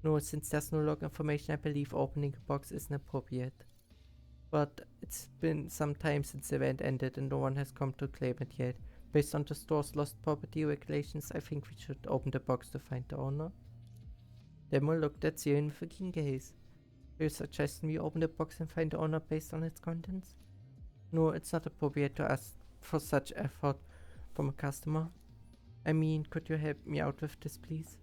No, since there's no log information, I believe opening a box isn't appropriate. But it's been some time since the event ended and no one has come to claim it yet. Based on the store's lost property regulations, I think we should open the box to find the owner. Demo looked at the invoking gaze. Do you suggest we open the box and find the owner based on its contents? No, it's not appropriate to ask for such effort from a customer. I mean, could you help me out with this, please?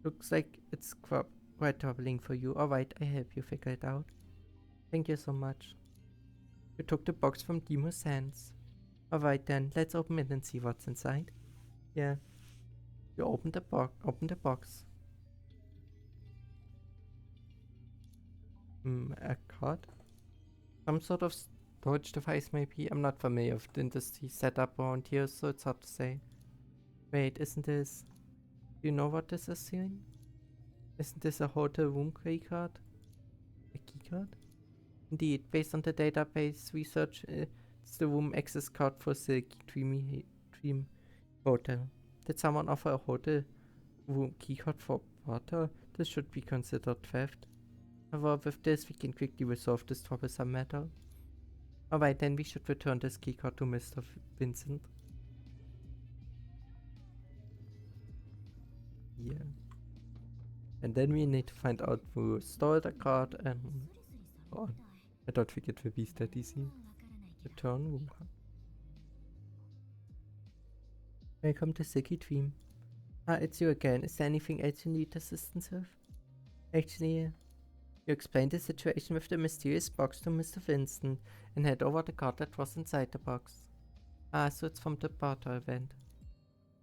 Looks like it's quite troubling for you. Alright, I help you figure it out. Thank you so much. You took the box from Demo's hands. Alright then, let's open it and see what's inside. Yeah. You open the box. A card? Some sort of storage device maybe? I'm not familiar with the industry setup around here, so it's hard to say. Wait, isn't this... Do you know what this is, Ceiling? Isn't this a hotel room key card? A key card? Indeed, based on the database research, it's the room access card for Silky Dream Hotel. Did someone offer a hotel room keycard for Porter? This should be considered theft. However, with this we can quickly resolve this troublesome matter. Alright, then we should return this keycard to Mr. Vincent. Yeah. And then we need to find out who stole the card and... Oh, I don't think it will be that easy. Return room card. Welcome to Silky Dream. Ah, it's you again. Is there anything else you need assistance with? Actually, you explained the situation with the mysterious box to Mr. Vincent and hand over the card that was inside the box. Ah, so it's from the Porter event.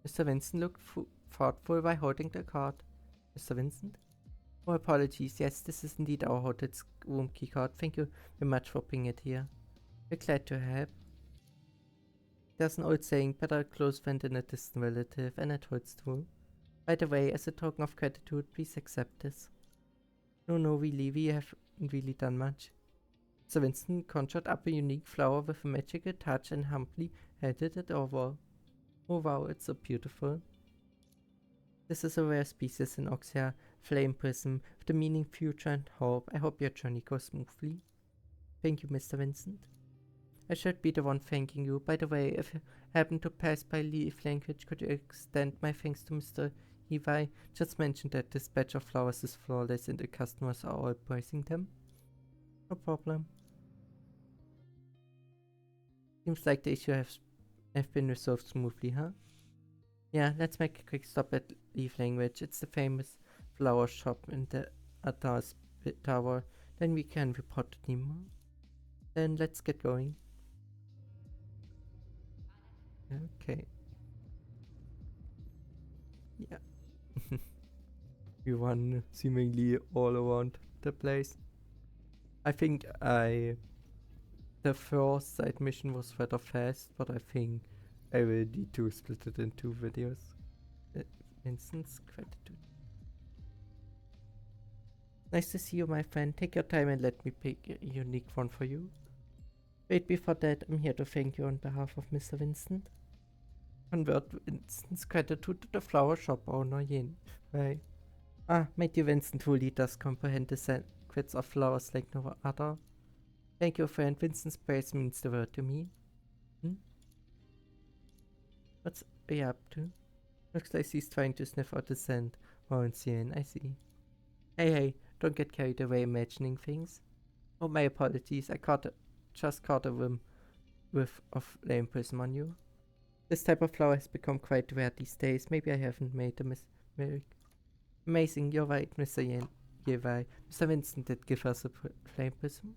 Mr. Vincent looked thoughtful while holding the card. Mr. Vincent? Oh, apologies. Yes, this is indeed our hotel's room key card. Thank you very much for bringing it here. We're glad to help. There's an old saying, better a close friend than a distant relative, and it holds true. By the way, as a token of gratitude, please accept this. No, really, we haven't really done much. Sir Winston conjured up a unique flower with a magical touch and humbly handed it over. Oh wow, it's so beautiful. This is a rare species in Oxia, flame prism, with the meaning future and hope. I hope your journey goes smoothly. Thank you, Mr. Vincent. I should be the one thanking you. By the way, if you happen to pass by Leaf Language, could you extend my thanks to Mr. Levi? Just mentioned that this batch of flowers is flawless and the customers are all praising them. No problem. Seems like the issue have been resolved smoothly, huh? Yeah, let's make a quick stop at Leaf Language. It's the famous flower shop in the Atas Tower. Then we can report to Nemo. Then let's get going. Okay. Yeah. We run seemingly all around the place. I think the first side mission was rather fast, but I think I will need to split it in 2 videos. Instance gratitude. Nice to see you, my friend. Take your time and let me pick a unique one for you. Wait, before that, I'm here to thank you on behalf of Mr. Vincent. Convert Vincent's gratitude to the flower shop owner, Yin. Right. Ah, my dear Vincent truly does comprehend the secrets of flowers like no other. Thank you, friend. Vincent's praise means the world to me. What's he up to? Looks like he's trying to sniff out the scent. Oh, and Yin, I see. Hey, don't get carried away imagining things. Oh, my apologies. I just caught a whiff of flame prism on you. This type of flower has become quite rare these days. Maybe I haven't made a mistake. Amazing, you're right, Mr. Yevi. Mr. Vincent did give us a flame prism.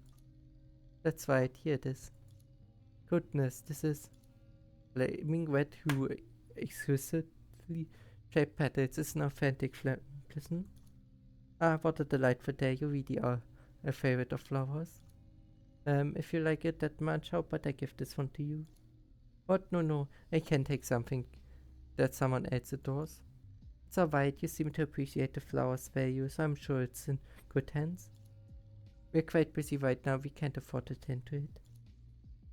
That's right, here it is. Goodness, this is flaming red hue, exquisitely shaped petals. It's an authentic flame prism. Ah, what a delightful day. You really are a favorite of flowers. If you like it that much, how about I give this one to you? What? No, I can take something that someone else adores. It's alright, you seem to appreciate the flower's value, so I'm sure it's in good hands. We're quite busy right now, we can't afford to tend to it.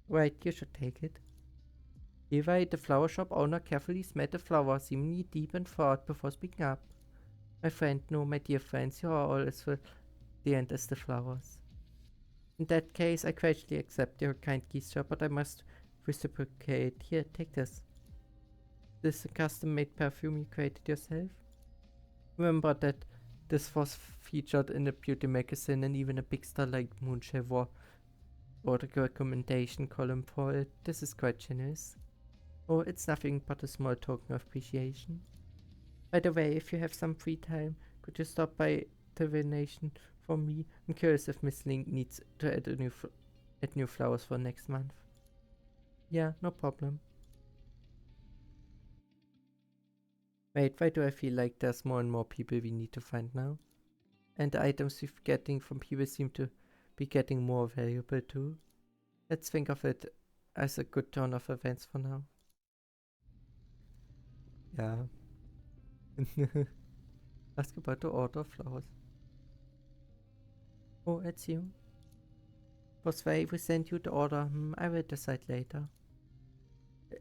Right, you should take it. Eva, the flower shop owner, carefully smelled the flower, seemingly deep in thought before speaking up. My friend, no, my dear friends, you are all as the end as the flowers. In that case, I graciously accept your kind gesture, but I must reciprocate. Here, take this. This is a custom-made perfume you created yourself. Remember that this was featured in a beauty magazine, and even a big star like Moonshine wrote a recommendation column for it. This is quite generous. Oh, it's nothing but a small token of appreciation. By the way, if you have some free time, could you stop by the Venation for me? I'm curious if Miss Link needs to add new flowers for next month. Yeah, no problem. Wait, why do I feel like there's more and more people we need to find now? And the items we're getting from people seem to be getting more valuable too. Let's think of it as a good turn of events for now. Yeah. Ask about the order of flowers. Oh, it's you. Was why we sent you the order. I will decide later.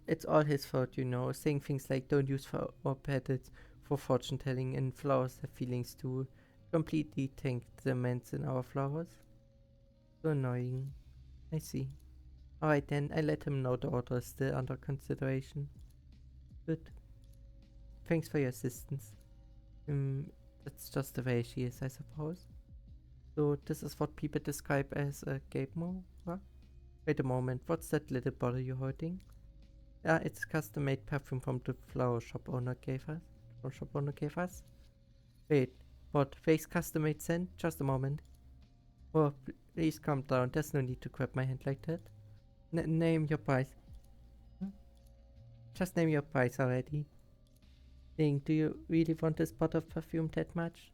It's all his fault, you know. Saying things like don't use or petals for fortune telling, and flowers have feelings too. Completely tanked the ments in our flowers. So annoying. I see. Alright then, I let him know the order is still under consideration. Good. Thanks for your assistance. That's just the way she is, I suppose. So this is what people describe as a Gapemo? Huh? Wait a moment, what's that little bottle you're holding? It's custom-made perfume from the flower shop owner gave us. Wait, what? Face custom-made scent? Just a moment. Oh, please calm down. There's no need to grab my hand like that. Name your price. Huh? Just name your price already. Ling, do you really want this bottle of perfume that much?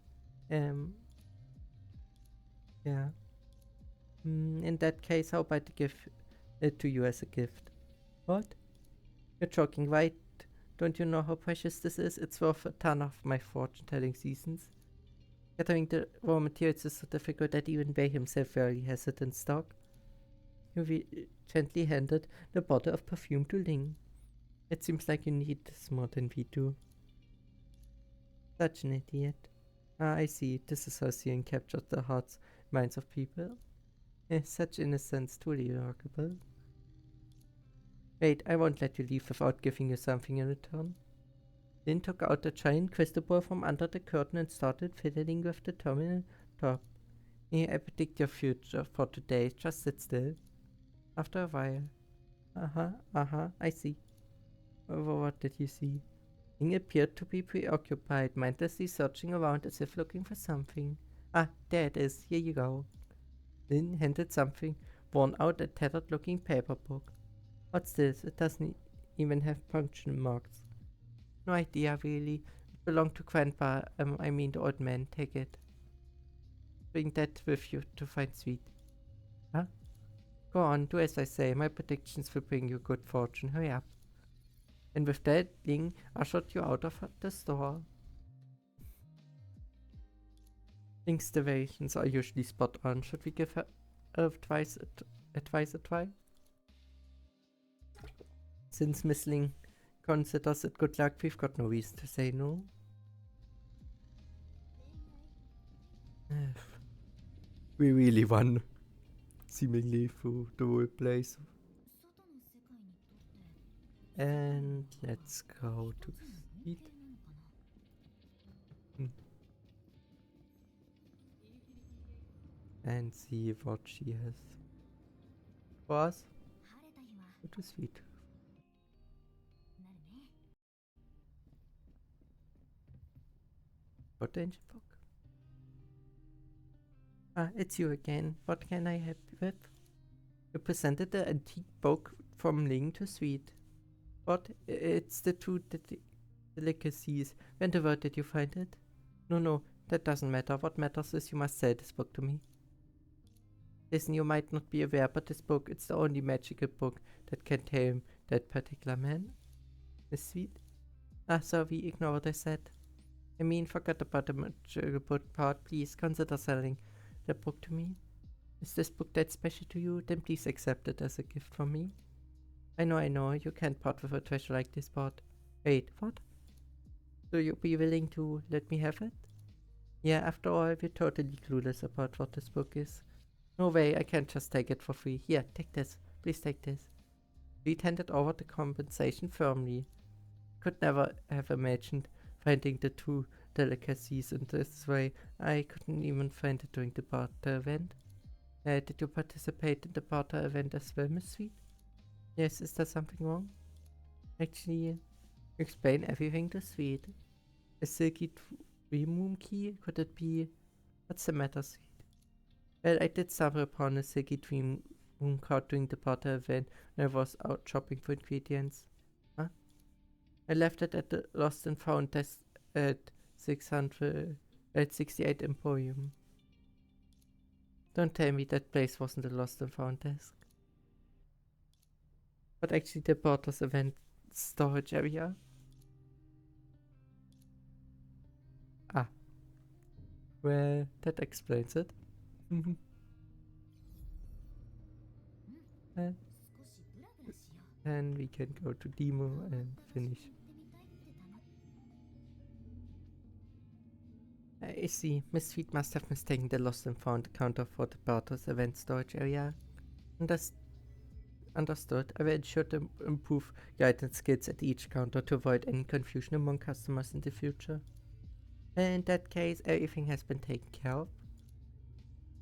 Yeah. In that case, how about I give it to you as a gift? What? You're joking, right? Don't you know how precious this is? It's worth a ton of my fortune-telling seasons. Gathering the raw materials is so difficult that even Wei himself rarely has it in stock. You gently handed the bottle of perfume to Ling. It seems like you need this more than we do. Such an idiot. I see. This is how Sion captured the hearts, minds of people. Such innocence, truly remarkable. Wait, I won't let you leave without giving you something in return. Lin took out a giant crystal ball from under the curtain and started fiddling with the terminal top. I predict your future for today. Just sit still. After a while. I see. What did you see? Ling appeared to be preoccupied, mindlessly searching around as if looking for something. There it is. Here you go. Lin handed something, worn out and tattered-looking paper book. What's this? It doesn't even have punctuation marks. No idea, really. It belonged to Grandpa. I mean the old man. Take it. Bring that with you to find Sweet. Huh? Go on, do as I say. My predictions will bring you good fortune. Hurry up. And with that, Ling ushered you out of the store. Ling's deviations are usually spot on. Should we give her advice a try? Since Miss Ling considers it good luck, we've got no reason to say no. We really won, seemingly, through the whole place. And let's go to Sweet. And see what she has for us. Go to Sweet. What the ancient book? It's you again. What can I help you with? You presented the antique book from Ling to Sweet. What? It's the two delicacies. When the word did you find it? No, that doesn't matter. What matters is you must sell this book to me. Listen, you might not be aware, but this book, it's the only magical book that can tame that particular man. Miss Sweet? Sorry, ignore what I said. I mean, forget about the magical book part. Please consider selling the book to me. Is this book that special to you? Then please accept it as a gift from me. I know, you can't part with a treasure like this, but... Wait, what? So you be willing to let me have it? Yeah, after all, we're totally clueless about what this book is. No way, I can't just take it for free. Here, take this. Please take this. We handed over the compensation firmly. Could never have imagined finding the two delicacies in this way. I couldn't even find it during the barter event. Did you participate in the barter event as well, Miss Sweet? Yes, is there something wrong? Actually, explain everything to Sweet. A silky dream key? Could it be? What's the matter, Sweet? Well, I did stumble upon a silky dream room card during the barter event when I was out shopping for ingredients. Huh? I left it at the Lost and Found desk at 68 Emporium. Don't tell me that place wasn't the Lost and Found desk. But actually the barter's event storage area. Ah. Well, that explains it. Then we can go to demo and finish. I see. Miss Sweet must have mistaken the lost and found counter for the barter's event storage area. Understood. I will ensure to improve guidance skills at each counter to avoid any confusion among customers in the future. In that case, everything has been taken care of.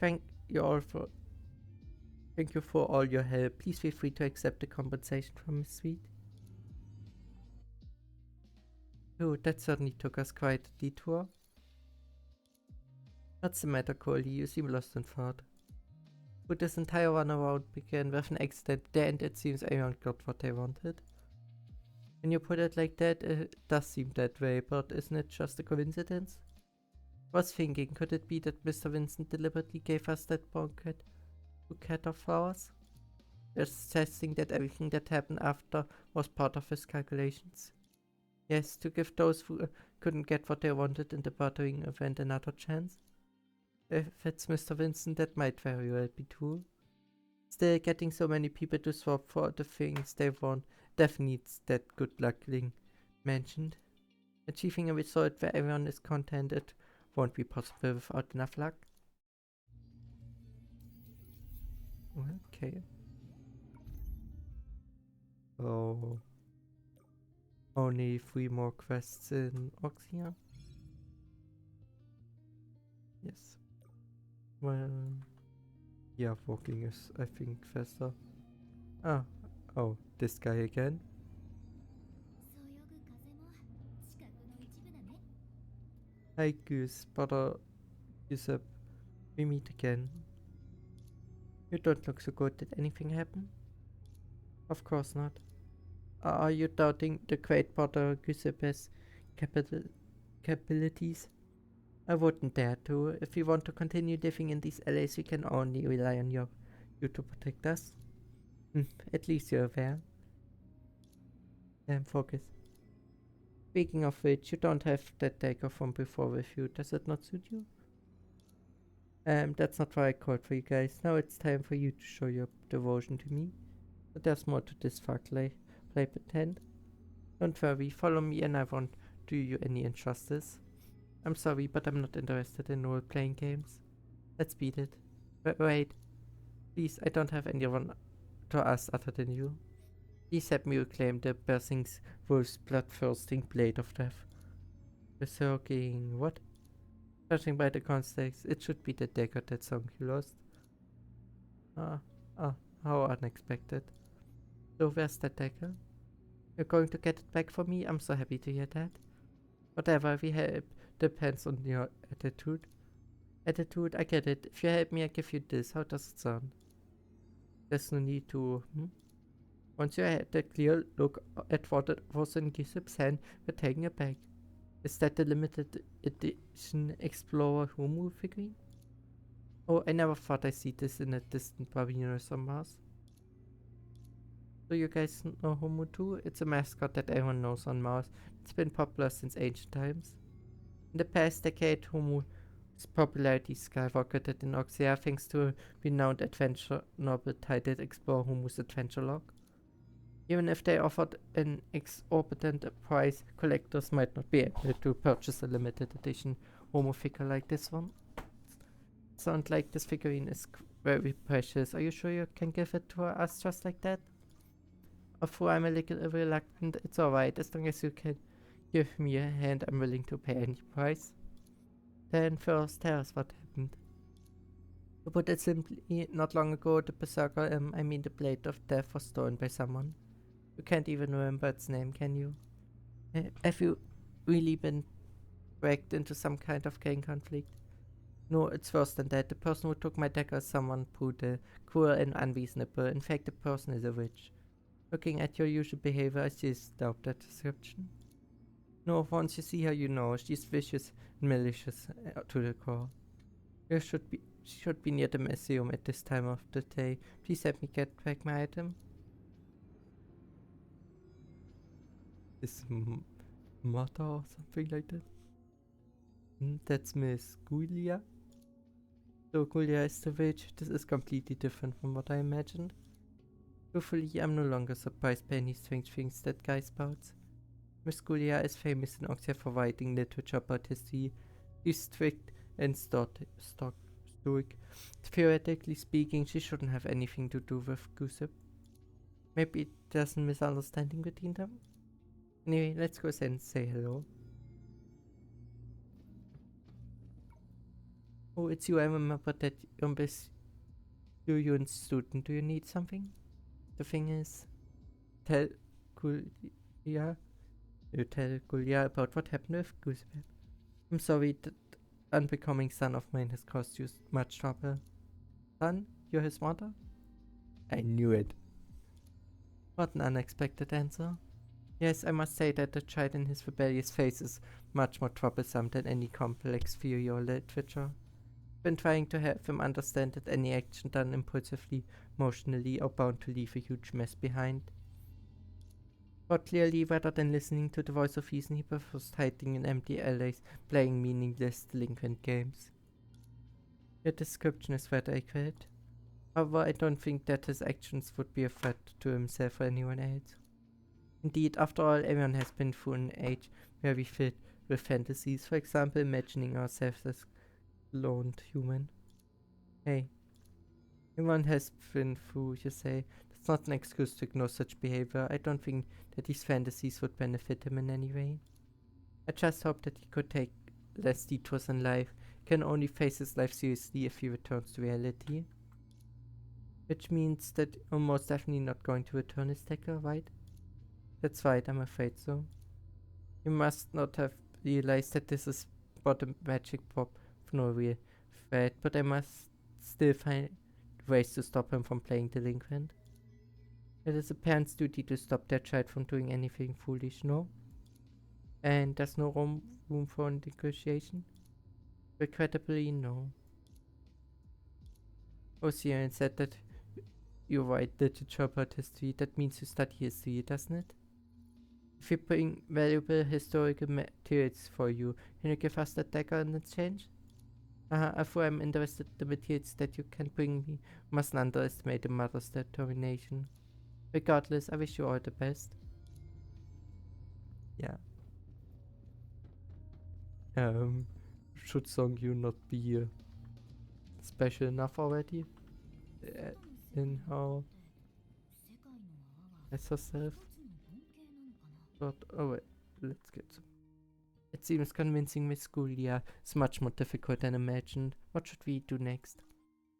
Thank you for all your help. Please feel free to accept the compensation from Miss Sweet. Oh, that certainly took us quite a detour. What's the matter, Coley? You seem lost and found. Would this entire runaround began with an accident there, and it seems everyone got what they wanted? When you put it like that, it does seem that way, but isn't it just a coincidence? I was thinking, could it be that Mr. Vincent deliberately gave us that bouquet of flowers? Just suggesting that everything that happened after was part of his calculations. Yes, to give those who couldn't get what they wanted in the bartering event another chance. If it's Mr. Vincent, that might very well be true. Still, getting so many people to swap for the things they want definitely needs that good luck Ling mentioned. Achieving a result where everyone is contented won't be possible without enough luck. Okay. Oh. Only 3 more quests in Oxia? Yes. Well, yeah, walking is, I think, faster. Oh, this guy again. Hi, Goose, brother Yusuf. We meet again. You don't look so good. Did anything happen? Of course not. Are you doubting the great brother Giuseppe's capabilities? I wouldn't dare to. If we want to continue living in these LAs, we can only rely on you to protect us. At least you're aware. Focus. Speaking of which, you don't have that dagger from before with you. Does it not suit you? That's not why I called for you guys. Now it's time for you to show your devotion to me. But there's more to this fuck play pretend. Don't worry, follow me and I won't do you any injustice. I'm sorry, but I'm not interested in role-playing games. Let's beat it. Wait. Please, I don't have anyone to ask other than you. Please help me reclaim the Bersing's wolf's bloodthirsting blade of death. Berserking what? Judging by the context, it should be the dagger that song you lost. How unexpected. So where's that dagger? You're going to get it back for me? I'm so happy to hear that. Whatever we help depends on your attitude. Attitude, I get it. If you help me, I give you this. How does it sound? There's no need to... Once you had a clear look at what was in Giuseppe's hand, we're taking it back. Is that the limited edition Explorer Homu figurine? Oh, I never thought I'd see this in a distant Venus or Mars. Do you guys know Homu too? It's a mascot that everyone knows on Mars. It's been popular since ancient times. In the past decade, Homu His popularity skyrocketed in Oxia thanks to a renowned adventure novel titled Explore Homu's Adventure Log. Even if they offered an exorbitant price, collectors might not be able to purchase a limited edition Homo figure like this one. Sounds like this figurine is very precious. Are you sure you can give it to us just like that? Although I'm a little reluctant, it's alright. As long as you can give me a hand, I'm willing to pay any price. Then first, tell us what happened. To put it simply, not long ago, the Berserker, the Blade of Death was stolen by someone. You can't even remember its name, can you? Have you really been dragged into some kind of gang conflict? No, it's worse than that. The person who took my dagger is someone brutal, cruel and unreasonable. In fact, the person is a witch. Looking at your usual behavior, I just doubt that description. No, once you see her, you know. She's vicious and malicious to the core. She should be near the museum at this time of the day. Please help me get back my item. Is mother or something like that? That's Miss Gulia. So Gulia is the witch. This is completely different from what I imagined. Truthfully, I'm no longer surprised by any strange things that guy spouts. Miss Gulia is famous in Oxia for writing literature about history. She's strict and stoic. Theoretically speaking, she shouldn't have anything to do with gossip. Maybe there's a misunderstanding between them? Anyway, let's go and say hello. Oh, it's you. I remember that you're a student. Do you need something? The thing is, tell Gulia about what happened with Gooseberry. I'm sorry, that unbecoming son of mine has caused you much trouble. Son, you're his mother? I knew it. What an unexpected answer. Yes, I must say that the child in his rebellious face is much more troublesome than any complex theory or literature. I've been trying to have him understand that any action done impulsively, emotionally, are bound to leave a huge mess behind. But clearly, rather than listening to the voice of reason, he prefers hiding in empty alleys, playing meaningless, delinquent games. Your description is rather accurate. However, I don't think that his actions would be a threat to himself or anyone else. Indeed, after all, everyone has been through an age where we fit with fantasies, for example, imagining ourselves as cloned human. Hey, everyone has been through, you say. That's not an excuse to ignore such behavior. I don't think that these fantasies would benefit him in any way. I just hope that he could take less detours in life. He can only face his life seriously if he returns to reality. Which means that you're most definitely not going to return his dagger, right? That's right, I'm afraid so. You must not have realized that this is but a magic prop of no real threat, but I must still find ways to stop him from playing delinquent. It is a parent's duty to stop their child from doing anything foolish, no? And there's no room for negotiation? Regrettably, no. Oxia said that you write literature about history. That means you study history, doesn't it? If we bring valuable historical materials for you, can you give us that dagger in exchange? If I'm interested in the materials that you can bring me, mustn't underestimate the mother's determination. Regardless, I wish you all the best. Yeah. Should Songyu not be special enough already? In how as herself? But oh wait, let's get some. It seems convincing Miss Gulia is much more difficult than imagined. What should we do next?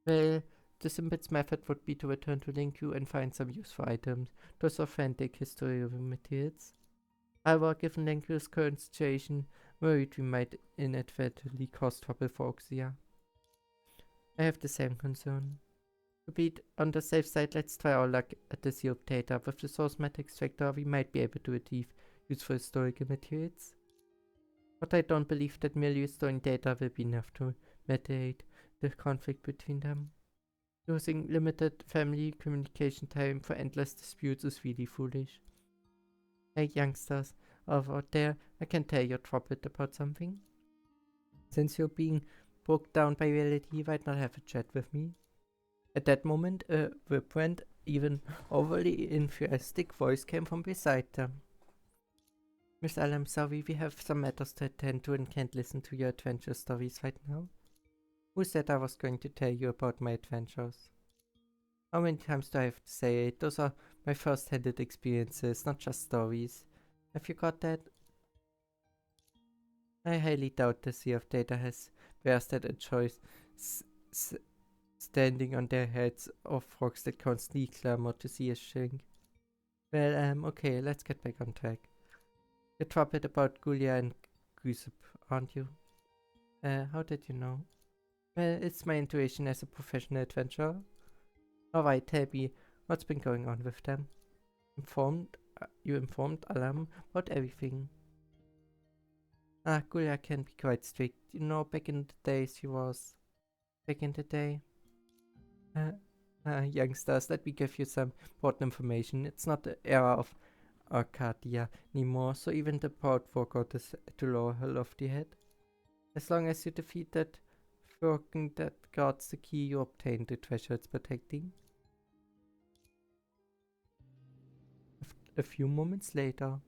Well, the simplest method would be to return to Linku and find some useful items, those authentic historical materials. However, given Linku's current situation, worried we might inadvertently cause trouble for Oxia. I have the same concern. To be on the safe side, let's try our luck at the sealed data. With the source matter extractor, we might be able to retrieve useful historical materials. But I don't believe that merely restoring data will be enough to mediate the conflict between them. Using limited family communication time for endless disputes is really foolish. Hey youngsters, over there, I can tell you're troubled about something. Since you're being broke down by reality, might not have a chat with me. At that moment, a vibrant, even overly enthusiastic voice came from beside them. Miss Al, I'm sorry, we have some matters to attend to and can't listen to your adventure stories right now. Who said I was going to tell you about my adventures? How many times do I have to say it? Those are my first-handed experiences, not just stories. Have you got that? I highly doubt the Sea of Data has bears that enjoy standing on their heads of frogs that constantly clamor to see us shrink. Well, okay, let's get back on track. You're troubled about Gulia and Gusip, aren't you? How did you know? Well, it's my intuition as a professional adventurer. Alright, tell me, what's been going on with them? You informed Alam about everything. Gulia can be quite strict. You know, back in the days she was... Back in the day? Youngsters, let me give you some important information. It's not the era of Arcadia anymore, so even the proud forgot to lower her lofty head. As long as you defeat that Furken that guards the key, you obtain the treasure it's protecting. A few moments later.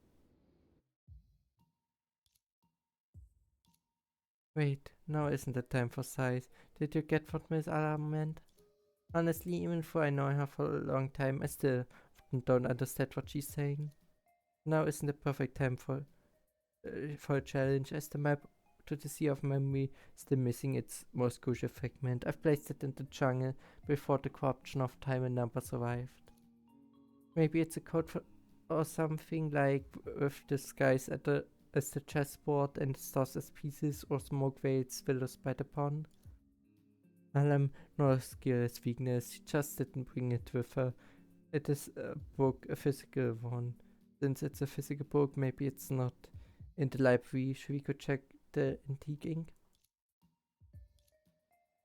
Wait, now isn't the time for sighs. Did you get what Miss Alam meant? Honestly, even though I know her for a long time, I still don't understand what she's saying. Now isn't the perfect time for a challenge, as the map to the Sea of Memory is still missing its most crucial fragment. I've placed it in the jungle before the corruption of time and numbers arrived. Maybe it's a code for or something, like with the skies as the chessboard and the stars as pieces, or smoke veils willows by the pond. Alam no skill is weakness, she just didn't bring it with her. It is a book, a physical one. Since it's a physical book, maybe it's not in the library. Should we go check the antique ink?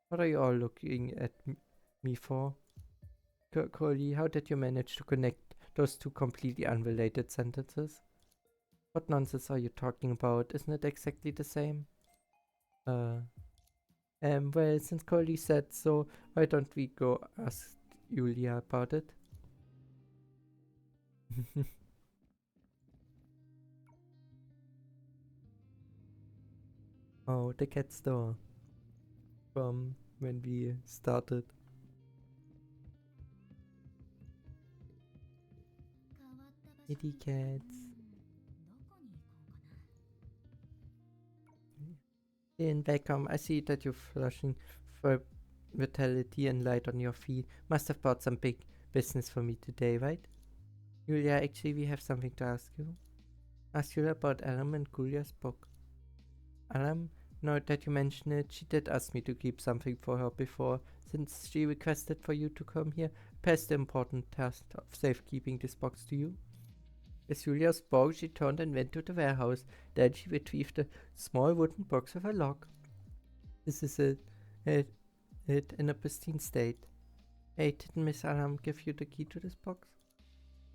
What are you all looking at me for? Coley, how did you manage to connect those two completely unrelated sentences? What nonsense are you talking about? Isn't it exactly the same? Well, since Coley said so, why don't we go ask Julia about it? Oh, the cat store. From when we started. Kitty cats. In Beckham, I see that you're flushing for vitality and light on your feet. Must have brought some big business for me today, right? Julia, actually we have something to ask you. Ask you about Alam and Julia's book. Alam, now that you mention it, she did ask me to keep something for her before. Since she requested for you to come here, pass the important task of safekeeping this box to you. As Julia spoke, she turned and went to the warehouse. Then she retrieved a small wooden box with a lock. This is it in a pristine state. Hey, didn't Miss Alam give you the key to this box?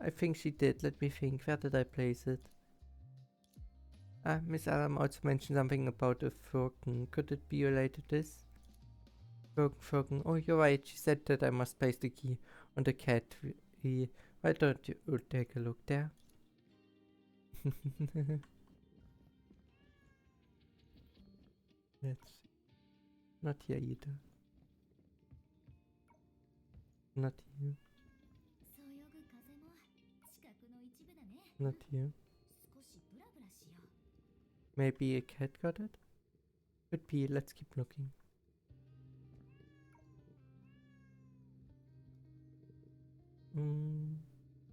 I think she did. Let me think. Where did I place it? Miss Alam also mentioned something about a Furken. Could it be related to this? Furken. Oh, you're right. She said that I must place the key on the cat. Why don't you take a look there? Let's see. Not here either. Not here. Not here. Maybe a cat got it? Could be. Let's keep looking.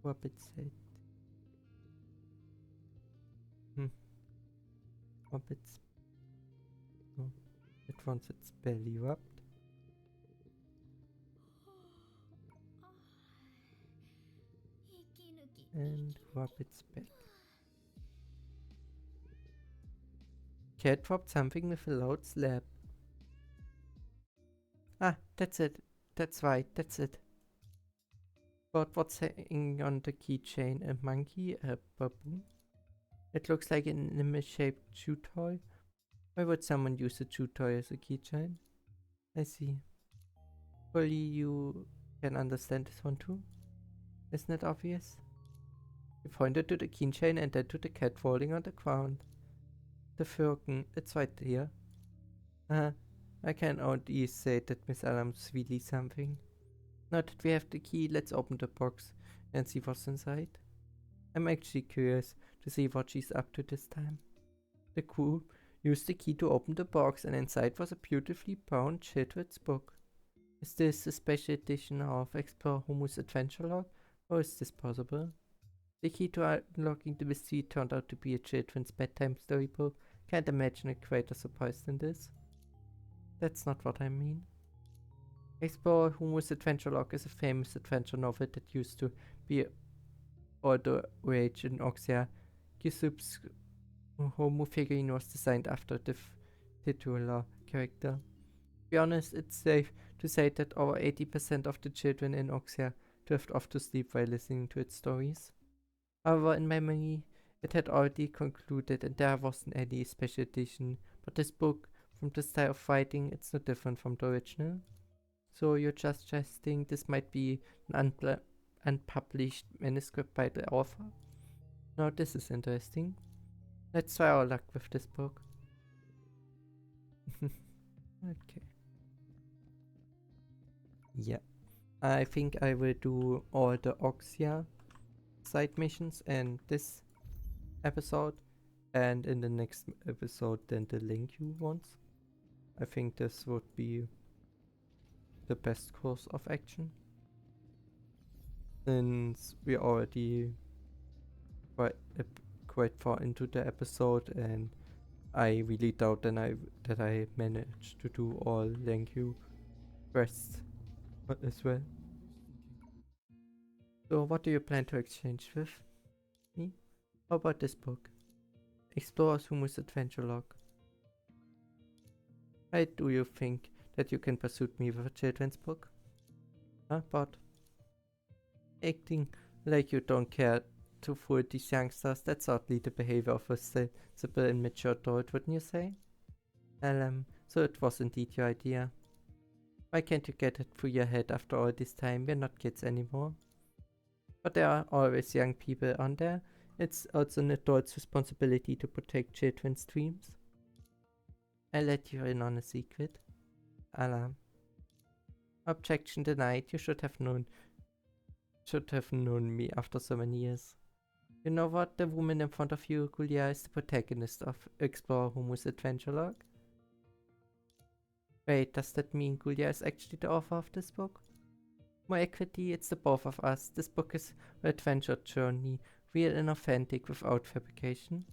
Rabbit said. Rabbit's. Oh, it wants its belly rubbed. And rub its back. Cat dropped something with a loud slap. That's it. That's right, that's it. But what's hanging on the keychain? A monkey? A baboon? It looks like an anime-shaped chew toy. Why would someone use a chew toy as a keychain? I see. Surely you can understand this one too? Isn't it obvious? He pointed to the keychain and then to the cat falling on the ground. The Firken, it's right here. I can only say that Miss Adams really something. Now that we have the key, let's open the box and see what's inside. I'm actually curious to see what she's up to this time. The crew used the key to open the box, and inside was a beautifully bound Children's book. Is this a special edition of Explore Homus Adventure Log, or is this possible? The key to unlocking the mystery turned out to be a children's bedtime storybook. Can't imagine a greater surprise than this. That's not what I mean. Explore Homus Adventure Log is a famous adventure novel that used to be all the rage in Oxia. Gisup's Homo figurine was designed after the titular character. To be honest, it's safe to say that over 80% of the children in Oxia drift off to sleep while listening to its stories. However, in memory, it had already concluded and there wasn't any special edition, but this book, from the style of writing, it's no different from the original. So you're just suggesting this might be an unpublished manuscript by the author? Now this is interesting. Let's try our luck with this book. Okay. Yeah. I think I will do all the Oxia side missions in this episode, and in the next episode then the Link-U ones. I think this would be the best course of action, since we already quite far into the episode, and I really doubt that I managed to do all Link-U quests as well. So what do you plan to exchange with me? How about this book? Explorer's Humus Adventure Log. Why do you think that you can persuade me with a children's book? Huh, but acting like you don't care to fool these youngsters, that's oddly the behavior of a sensible and mature adult, wouldn't you say? So it was indeed your idea. Why can't you get it through your head after all this time? We're not kids anymore. But there are always young people on there. It's also an adult's responsibility to protect children's dreams. I let you in on a secret. Alarm. Objection denied. You should have known me after so many years. You know what? The woman in front of you, Gulia, is the protagonist of Explore Homus Adventure Log. Wait, does that mean Gulia is actually the author of this book? More equity, it's the both of us. This book is an adventure journey, real and authentic without fabrication.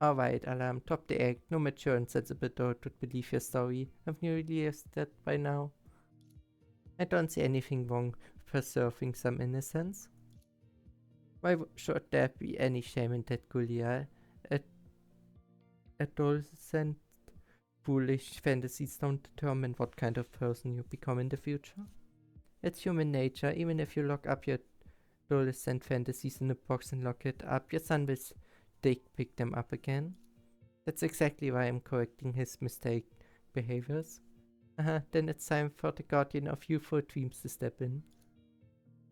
Alright, Alarm, top the act. No mature and sensible adult would believe your story. Haven't you realized that by now? I don't see anything wrong with preserving some innocence. Why should there be any shame in that, Gulia? Adolescent foolish fantasies don't determine what kind of person you become in the future. It's human nature. Even if you lock up your adolescent fantasies in a box and lock it up, your son will pick them up again. That's exactly why I'm correcting his mistake behaviors. Then it's time for the guardian of youthful dreams to step in.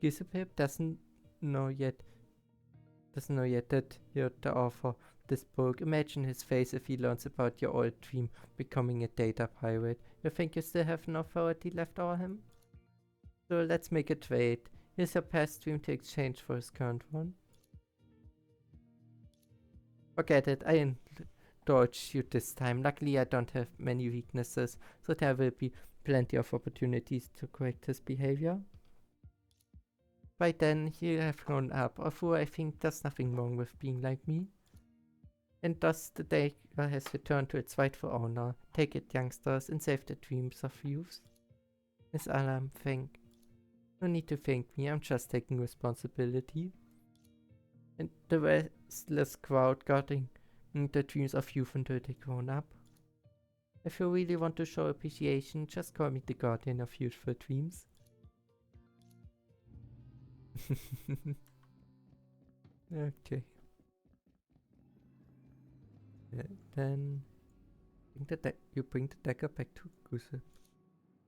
Giuseppe doesn't know yet that you're the author of this book. Imagine his face if he learns about your old dream becoming a data pirate. You think you still have an authority left over him? So let's make a trade. Here's your past dream to exchange for his current one. Forget it, I indulged you this time. Luckily I don't have many weaknesses, so there will be plenty of opportunities to correct his behavior. By then, he'll have grown up, although I think there's nothing wrong with being like me. And thus the dagger has returned to its rightful owner. Take it, youngsters, and save the dreams of youth. Miss Alarm, thank. No need to thank me, I'm just taking responsibility. And the restless crowd guarding the dreams of youth until they grown up. If you really want to show appreciation, just call me the guardian of youthful dreams. Okay. Then you bring the dagger back to Gusev.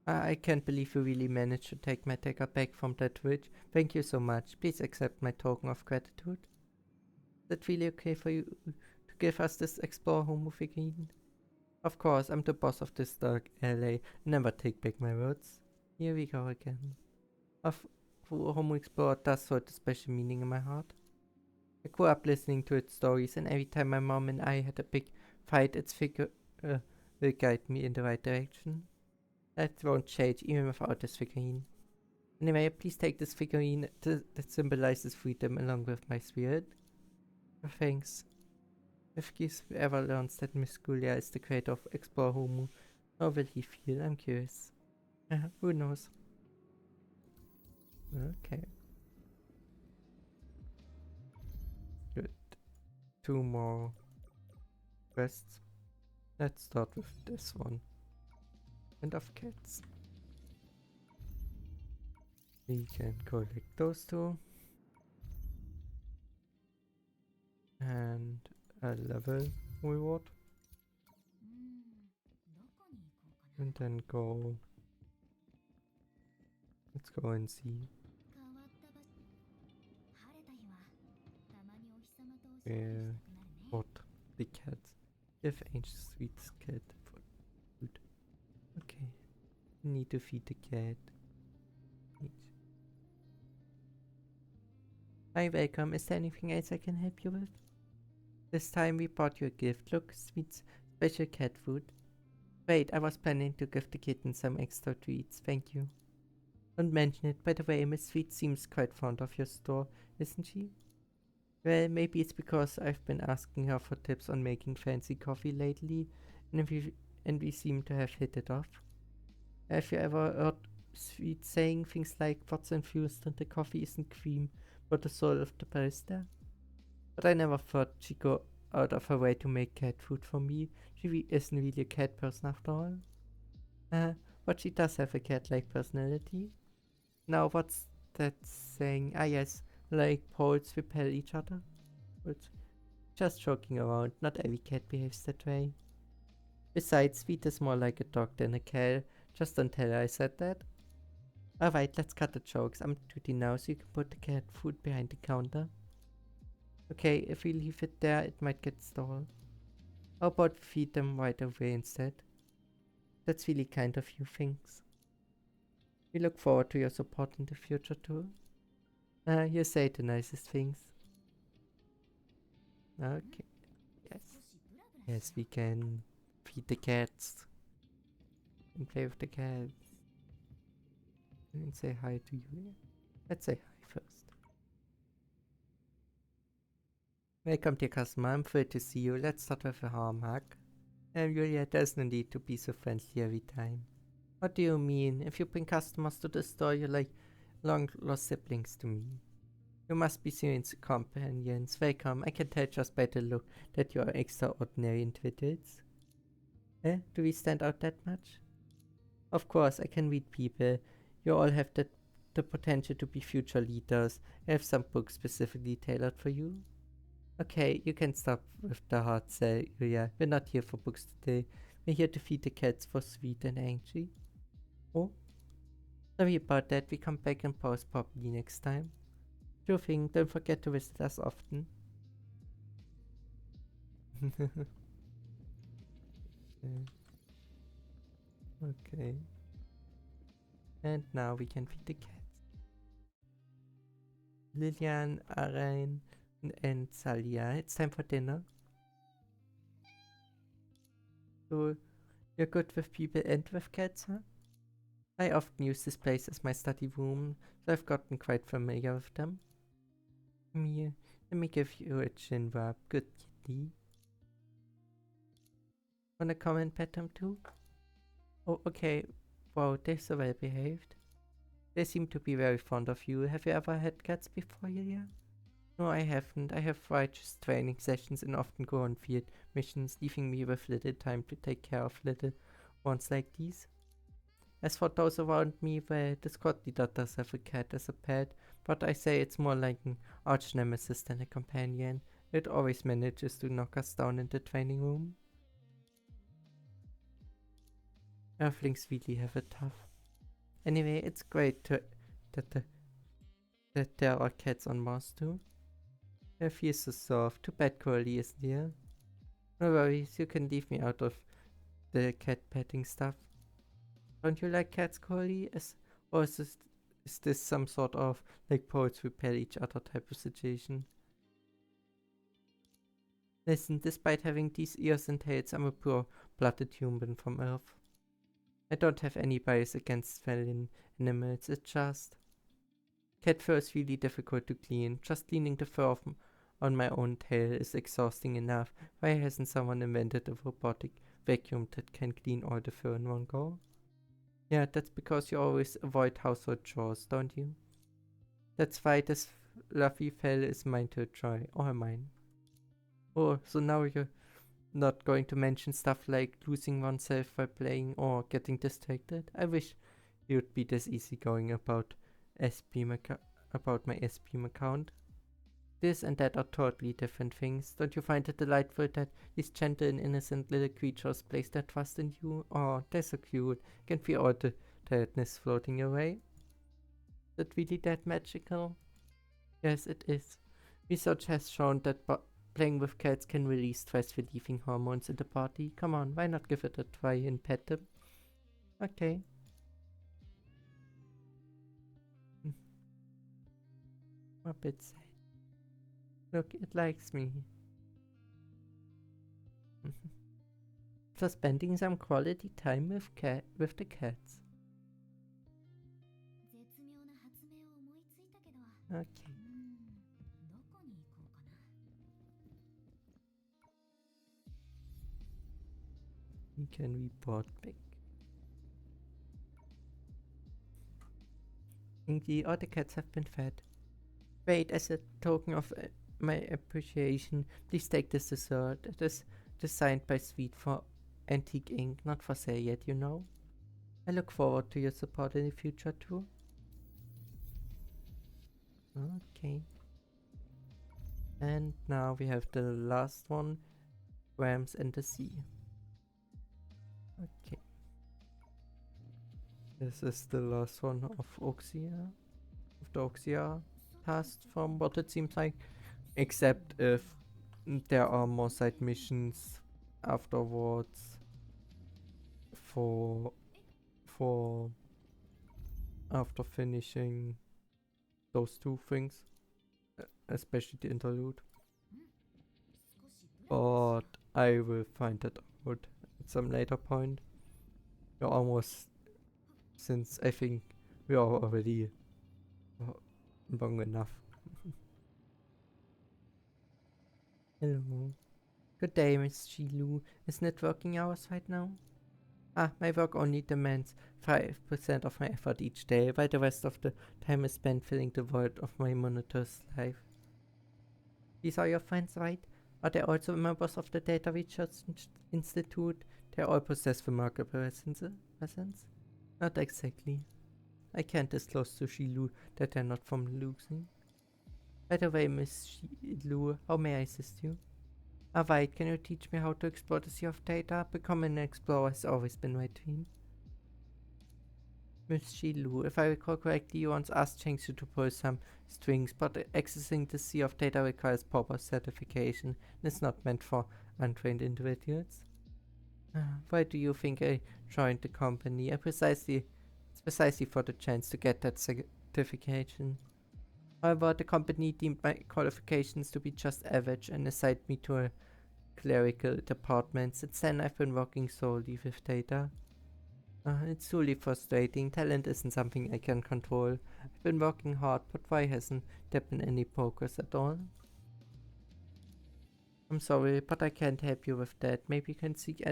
I can't believe you really managed to take my dagger back from that witch. Thank you so much. Please accept my token of gratitude. Is it really okay for you to give us this Explorer Homo figurine? Of course, I'm the boss of this dark alley. Never take back my words. Here we go again. Homo Explorer does hold a special meaning in my heart. I grew up listening to its stories, and every time my mom and I had a big fight, its figure will guide me in the right direction. That won't change even without this figurine. Anyway, please take this figurine that symbolizes freedom along with my spirit. Oh, thanks. If Giz ever learns that Miss Julia is the creator of Explore Homo, how will he feel? I'm curious. Who knows? Okay. Good. 2 more quests. Let's start with this one. And of cats. We can collect those 2. And a level reward. And then go. Let's go and see. What? The cat. Give ancient sweet cat for food. Okay. Need to feed the cat. Hi, welcome. Is there anything else I can help you with? This time we brought you a gift. Look, sweet special cat food. Wait, I was planning to give the kitten some extra treats. Thank you. Don't mention it. By the way, Miss Sweet seems quite fond of your store, isn't she? Well, maybe it's because I've been asking her for tips on making fancy coffee lately, and we seem to have hit it off. Have you ever heard Sweet saying things like, what's infused in the coffee isn't cream, but the soul of the barista? But I never thought she'd go out of her way to make cat food for me. She isn't really a cat person after all. But she does have a cat-like personality. Now, what's that saying? Ah, yes, like poles repel each other. But just joking around, not every cat behaves that way. Besides, Sweet is more like a dog than a cat. Just don't tell her I said that. Alright, let's cut the jokes. I'm duty now, so you can put the cat food behind the counter. Okay, if we leave it there, it might get stalled. How about feed them right away instead? That's really kind of you, thanks. We look forward to your support in the future too. You say the nicest things. Okay. Yes. Yes, we can feed the cats. And play with the cats. And say hi to you. Let's say hi first. Welcome dear customer, I'm thrilled to see you. Let's start with a warm hug. Julia, there's no need to be so friendly every time. What do you mean? If you bring customers to the store, you're like long-lost siblings to me. You must be serious companions. Welcome. I can tell just by the look that you are extraordinary individuals. Do we stand out that much? Of course, I can read people. You all have the potential to be future leaders. I have some books specifically tailored for you. Okay, you can stop with the hard sell, Julia. We're not here for books today. We're here to feed the cats for Sweet and Angie. Oh? Sorry about that. We come back and pause properly next time. Sure thing. Don't forget to visit us often. Okay. And now we can feed the cats. Lilian, Arain, and Salia, it's time for dinner. So, you're good with people and with cats, huh? I often use this place as my study room, so I've gotten quite familiar with them. Let me give you a chin rub. Good kitty. Wanna come and pet them too? Oh, okay. Wow, they're so well behaved. They seem to be very fond of you. Have you ever had cats before, Yulia? No, I haven't. I have righteous training sessions and often go on field missions, leaving me with little time to take care of little ones like these. As for those around me, well, the squad leader does have a cat as a pet, but I say it's more like an arch nemesis than a companion. It always manages to knock us down in the training room. Earthlings really have it tough. Anyway, it's great that the, that there are cats on Mars too. Her feels so soft. Too bad Curly isn't here. No worries, you can leave me out of the cat petting stuff. Don't you like cats, Curly? Or is this some sort of like poets repel each other type of situation? Listen, despite having these ears and tails, I'm a pure-blooded human from Earth. I don't have any bias against feline animals, it's just... Cat fur is really difficult to clean. Just cleaning the fur on my own tail is exhausting enough. Why hasn't someone invented a robotic vacuum that can clean all the fur in one go? Yeah, that's because you always avoid household chores, don't you? That's why this fluffy fell is mine to try. Or mine. Oh, so now you're not going to mention stuff like losing oneself while playing or getting distracted? I wish you'd be this easygoing about about my SPM account. This and that are totally different things. Don't you find it delightful that these gentle and innocent little creatures place their trust in you? Oh, they're so cute. Can feel all the tiredness floating away. Is it really that magical? Yes, it is. Research has shown that playing with cats can release stress-relieving hormones in the body. Come on, why not give it a try and pet them? Okay. A bit sad. Look, it likes me. For spending some quality time with the cats. Okay. We can report back. Indeed, all the cats have been fed. Wait, as a token of my appreciation, please take this dessert. It is designed by Sweet for antique ink, not for sale yet, you know. I look forward to your support in the future too. Okay. And now we have the last one, Worms and the Sea. Okay. This is the last one of Oxia. Of the Oxia task from what it seems like. Except if there are more side missions afterwards for after finishing those two things, especially the interlude. But I will find that out at some later point. We're almost, since I think we are already long enough. Hello. Good day, Miss Shilu. Isn't it working hours right now? Ah, my work only demands 5% of my effort each day, while the rest of the time is spent filling the void of my monotonous life. These are your friends, right? Are they also members of the Data Research Institute? They all possess remarkable essence? Not exactly. I can't disclose to Shilu that they're not from Luxing. By the way, Miss Shilu, how may I assist you? Right, can you teach me how to explore the sea of data? Becoming an explorer has always been my dream. Miss Shilu, if I recall correctly, you once asked Chengsu to pull some strings, but accessing the sea of data requires proper certification and is not meant for untrained individuals. Why do you think I joined the company? It's precisely for the chance to get that certification. However, the company deemed my qualifications to be just average and assigned me to a clerical department. Since then, I've been working solely with data. It's truly frustrating. Talent isn't something I can control. I've been working hard, but why hasn't there been any progress at all? I'm sorry, but I can't help you with that. Maybe you can seek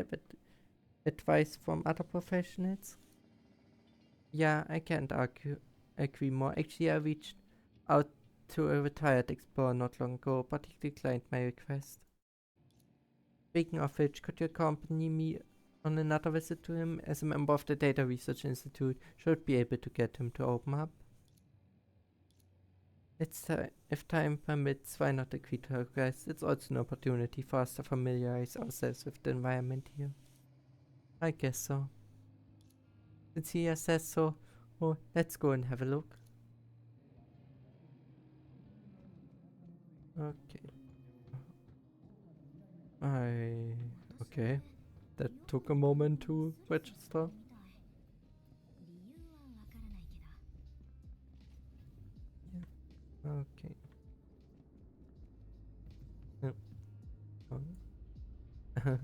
advice from other professionals? Yeah, I can't agree more. Actually, I reached out to a retired explorer not long ago, but he declined my request. Speaking of which, could you accompany me on another visit to him? As a member of the Data Research Institute, should be able to get him to open up. If time permits, why not agree to her request? It's also an opportunity for us to familiarize ourselves with the environment here. I guess so. Since he says so, oh, let's go and have a look. Okay. Okay. That took a moment to register. Okay. Oh.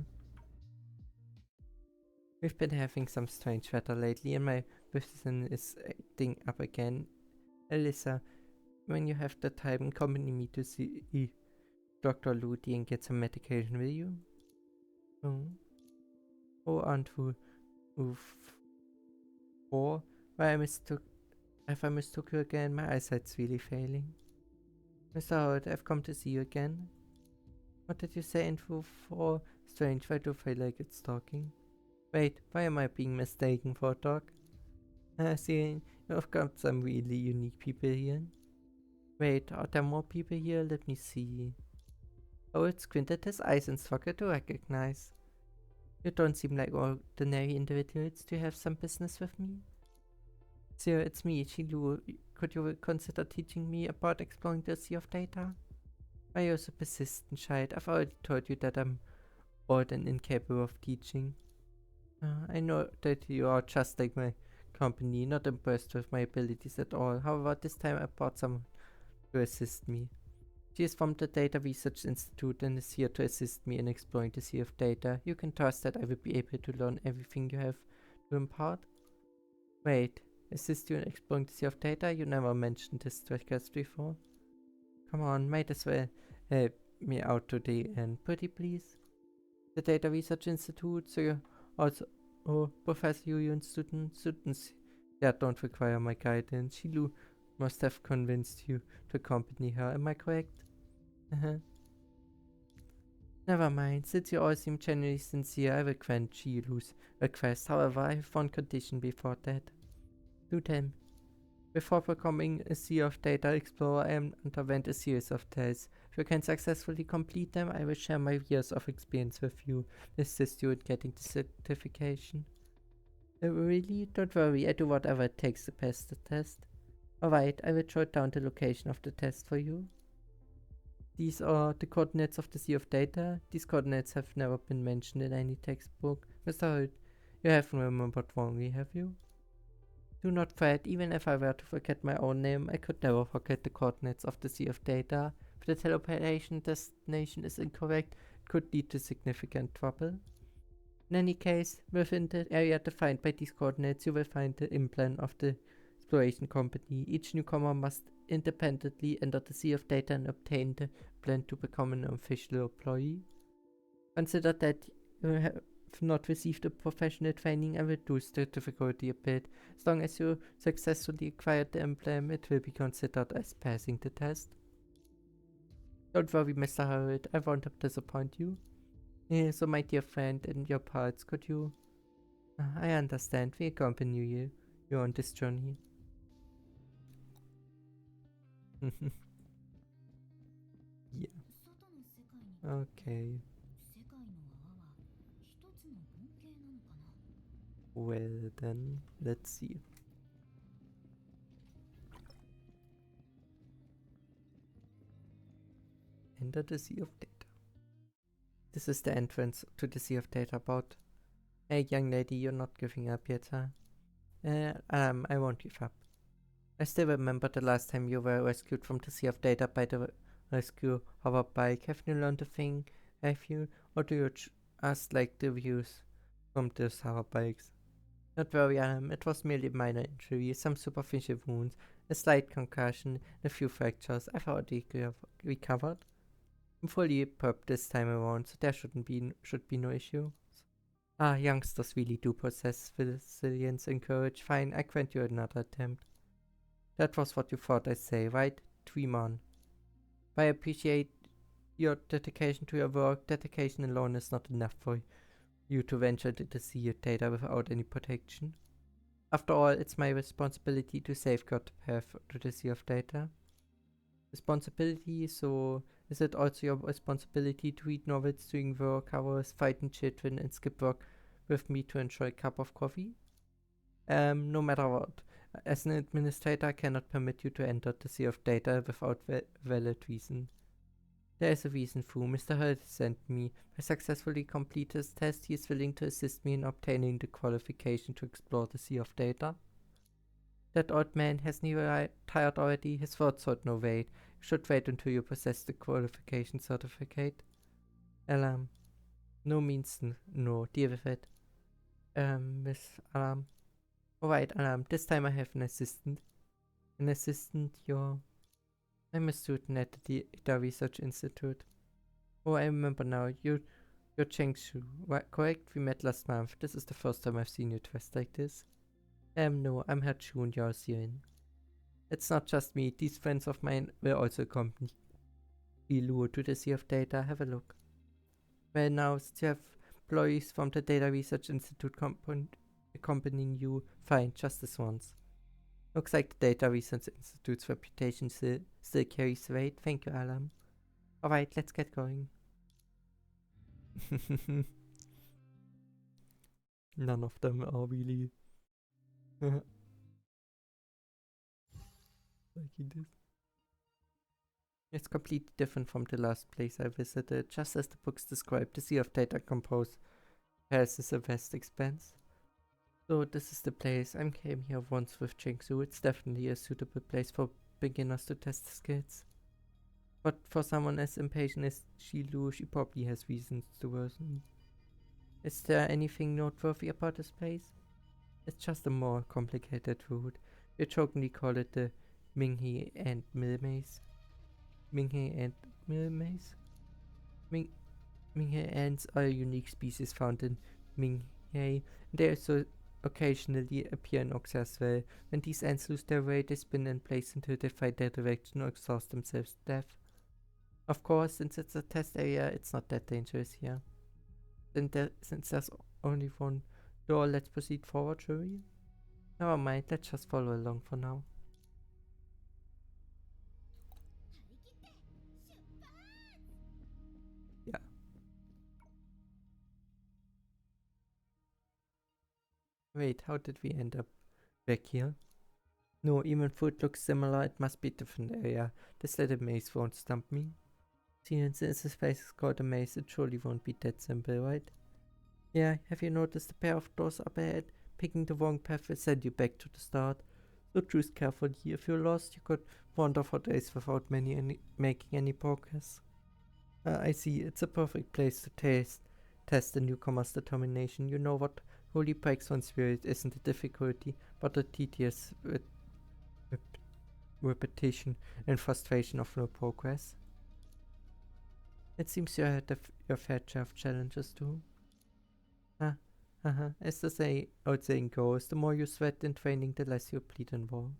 We've been having some strange weather lately and my vision is acting up again. Alyssa, when you have the time, accompany me to see Dr. Ludi and get some medication, will you? Oh. Oh, Aunt Oof. Or why if I mistook you again, my eyesight's really failing. Mr. Howard, I've come to see you again. What did you say, Info 4? Strange, why do I feel like it's talking? Wait, why am I being mistaken for a dog? See, you've got some really unique people here. Wait, are there more people here? Let me see. Oh, it's squinted his eyes and struggled to recognize. You don't seem like ordinary individuals. Do you have some business with me? Sir, it's me, Shilu. Could you consider teaching me about exploring the sea of data? Why are you so persistent, child? I've already told you that I'm old and incapable of teaching. I know that you are just like my company, not impressed with my abilities at all. However, this time I brought someone to assist me. She is from the Data Research Institute and is here to assist me in exploring the sea of data. You can trust that I will be able to learn everything you have to impart. Wait, assist you in exploring the sea of data? You never mentioned this request before. Come on, might as well help me out today and pretty please. The Data Research Institute, so you also Professor Yu and students that don't require my guidance. Shilu must have convinced you to accompany her, am I correct? Never mind, since you all seem genuinely sincere, I will grant Shilu's request. However, I have one condition before that. Do them. Before becoming a Sea of Data Explorer, I underwent a series of tests. If you can successfully complete them, I will share my years of experience with you, assist you in getting the certification. Really? Don't worry, I do whatever it takes to pass the test. Alright, I will jot down the location of the test for you. These are the coordinates of the Sea of Data. These coordinates have never been mentioned in any textbook. Mr. Holt, you haven't remembered wrongly, have you? Do not fret, even if I were to forget my own name, I could never forget the coordinates of the Sea of Data. If the teleportation destination is incorrect, it could lead to significant trouble. In any case, within the area defined by these coordinates, you will find the implant of the exploration company. Each newcomer must independently enter the Sea of Data and obtain the implant to become an official employee. Consider that you have not received the professional training and reduce the difficulty a bit. As long as you successfully acquired the emblem, it will be considered as passing the test. Don't worry, Mr. Harold, I won't disappoint you. So my dear friend and your pals, could you... I understand, we accompany you on this journey. Yeah. Okay. Well then, let's see. Enter the Sea of Data. This is the entrance to the Sea of Data bot. Hey young lady, you're not giving up yet, huh? I won't give up. I still remember the last time you were rescued from the Sea of Data by the rescue hover bike. Have you learned a thing, have you? Or do you just like the views from those hover bikes? Don't worry, it was merely a minor injury, some superficial wounds, a slight concussion, and a few fractures. I've already recovered. I'm fully prepped this time around, so there should be no issue. Ah, youngsters really do possess resilience and courage. Fine, I grant you another attempt. That was what you thought I'd say, right? Dream on. I appreciate your dedication to your work. Dedication alone is not enough for you to venture into the Sea of Data without any protection. After all, it's my responsibility to safeguard the path to the Sea of Data. Responsibility, so is it also your responsibility to read novels during work hours, fighting children, and skip work with me to enjoy a cup of coffee? No matter what. As an administrator, I cannot permit you to enter the sea of data without valid reason. There is a reason for Mr. Hurd sent me. If I successfully complete his test, he is willing to assist me in obtaining the qualification to explore the sea of data. That old man hasn't he retired already? His words hold no weight. You should wait until you possess the qualification certificate. Alarm. No means no. Deal with it. Miss Alarm. Alright, Alarm. This time I have an assistant. An assistant, I'm a student at the Data Research Institute. Oh, I remember now. You're Cheng Shu, right? Correct? We met last month. This is the first time I've seen you dressed like this. No, I'm Herr Chu and you're Sirin. It's not just me. These friends of mine will also accompany Lu to the Sea of Data. Have a look. Well, now, since you have employees from the Data Research Institute accompanying you, fine, just this once. Looks like the Data Research Institute's reputation still carries weight. Thank you, Alam. Alright, let's get going. None of them are really liking this. It's completely different from the last place I visited. Just as the books describe, the Sea of Data composed has a vast expanse. So this is the place. I came here once with Jingsu. It's definitely a suitable place for beginners to test skills. But for someone as impatient as Shilu, she probably has reasons to worsen. Is there anything noteworthy about this place? It's just a more complicated route. We jokingly call it the Minghe and Mill Maze. Minghe and Mill Maze? Minghe ants are a unique species found in Minghe. They also occasionally appear in Oxia as well. When these ants lose their way, they spin in place until they find their direction or exhaust themselves to death. Of course, since it's a test area, it's not that dangerous here. Since there's only one door, let's proceed forward, shall we? Never mind, let's just follow along for now. Yeah. Wait, how did we end up back here? No, even though it looks similar, it must be a different area. This little maze won't stump me. Since this place is called a maze, it surely won't be that simple, right? Yeah, have you noticed the pair of doors up ahead? Picking the wrong path will send you back to the start. So choose carefully. If you're lost, you could wander for days without making any progress. I see. It's a perfect place to test the newcomer's determination. You know what really breaks one's spirit isn't the difficulty, but the tedious repetition and frustration of no progress. It seems you had your fair share of challenges too. As the old saying goes, the more you sweat in training, the less you bleed in war.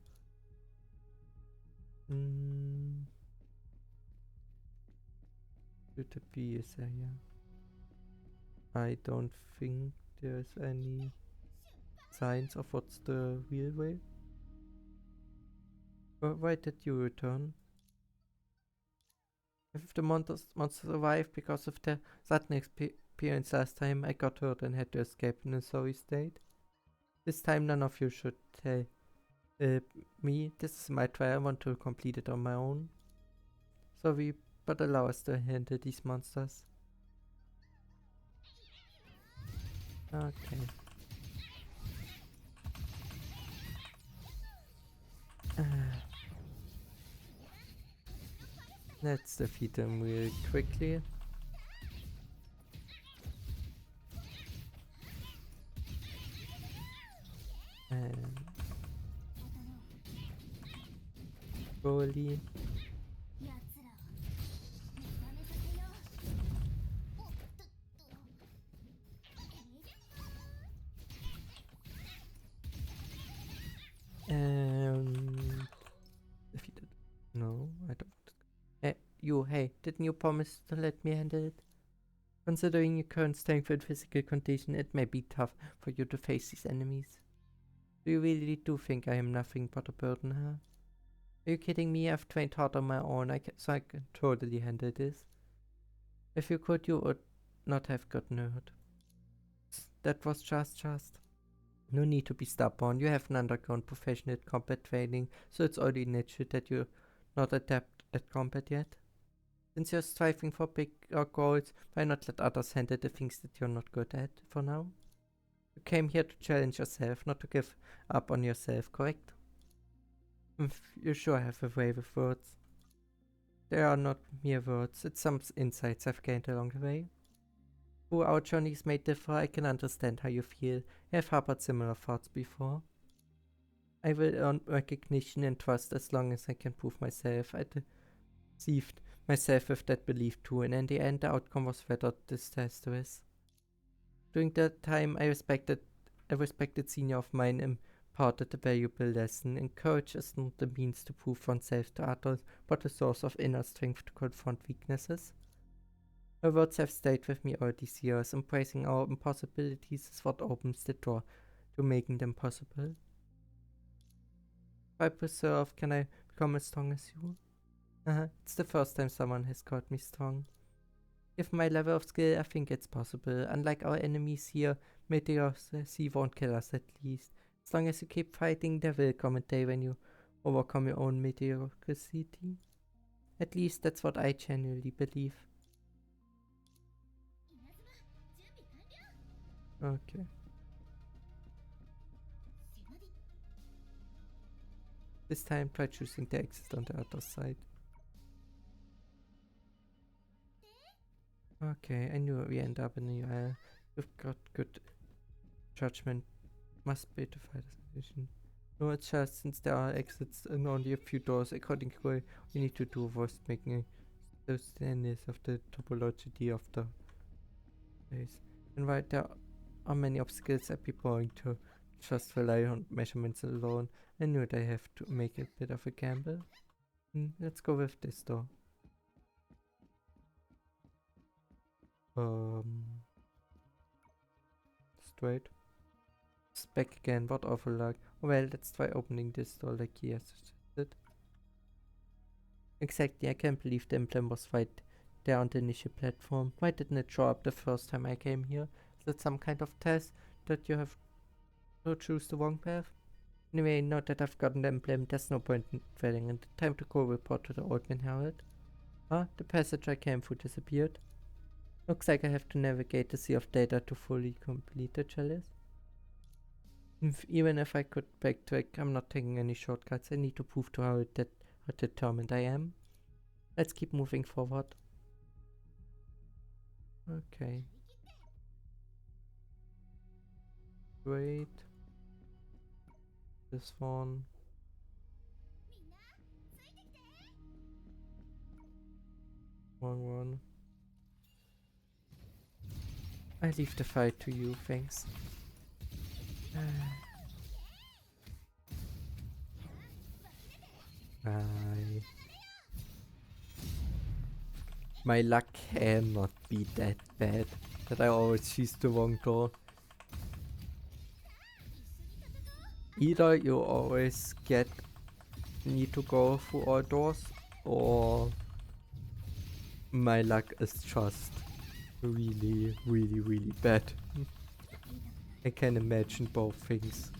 Should be this area. I don't think there's any signs of what's the real way. Why did you return? If the monsters survived because of the sudden experience last time, I got hurt and had to escape in a sorry state. This time none of you should tell me. This is my trial. I want to complete it on my own. Sorry, but allow us to handle these monsters. Okay. Let's defeat them real quickly. And slowly. Defeated. No, I don't. Hey, didn't you promise to let me handle it? Considering your current strength and physical condition, it may be tough for you to face these enemies. Do you really do think I am nothing but a burden, huh? Are you kidding me? I've trained hard on my own, so I can totally handle this. If you could, you would not have gotten hurt. That was just. No need to be stubborn. You haven't undergone professional combat training, so it's only natural that you're not adept at combat yet. Since you're striving for bigger goals, why not let others handle the things that you're not good at for now? You came here to challenge yourself, not to give up on yourself, correct? You sure have a way with words. They are not mere words, it's some insights I've gained along the way. Though our journeys may differ, I can understand how you feel. I have harbored similar thoughts before. I will earn recognition and trust as long as I can prove myself. I deceived myself with that belief too, and in the end the outcome was rather disastrous. During that time a respected senior of mine imparted a valuable lesson. And courage is not the means to prove oneself to others, but a source of inner strength to confront weaknesses. Her words have stayed with me all these years. Embracing our impossibilities is what opens the door to making them possible. If I preserve, can I become as strong as you? It's the first time someone has called me strong. Given my level of skill, I think it's possible. Unlike our enemies here, mediocrity won't kill us at least. As long as you keep fighting, there will come a day when you overcome your own mediocrity. At least that's what I genuinely believe. Okay. This time try choosing the exit on the other side. Okay, I knew we end up in the aisle. You've got good judgment. Must be to fight a solution. No, it's just since there are exits and only a few doors, according to what we need to do was making the standards of the topology of the place. And while there are many obstacles, I'd be boring to just rely on measurements alone. I knew that I have to make a bit of a gamble. Let's go with this door. Straight. It's back again, what awful luck. Well, let's try opening this door like he has suggested. Exactly, I can't believe the emblem was right there on the initial platform. Why didn't it show up the first time I came here? Is that some kind of test that you have to choose the wrong path? Anyway, now that I've gotten the emblem, there's no point in dwelling, and time to go report to the old man Harold. The passage I came through disappeared. Looks like I have to navigate the sea of data to fully complete the chalice. Even if I could backtrack, I'm not taking any shortcuts. I need to prove to Harold that how determined I am. Let's keep moving forward. Okay. Great. This one. Wrong one. I leave the fight to you, thanks. My luck cannot be that bad that I always choose the wrong door. Either you always need to go through all doors, or my luck is just really, really, really bad. I can imagine both things.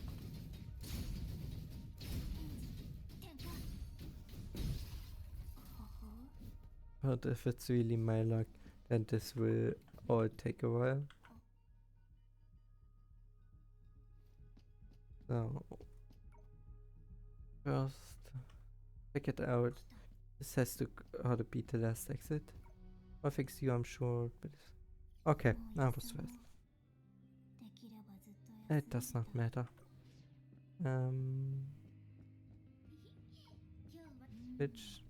But if it's really my luck, then this will all take a while. So, first, check it out. This has to how to beat the last exit. I fix you, I'm sure. But okay, I was first. It does not matter. Which?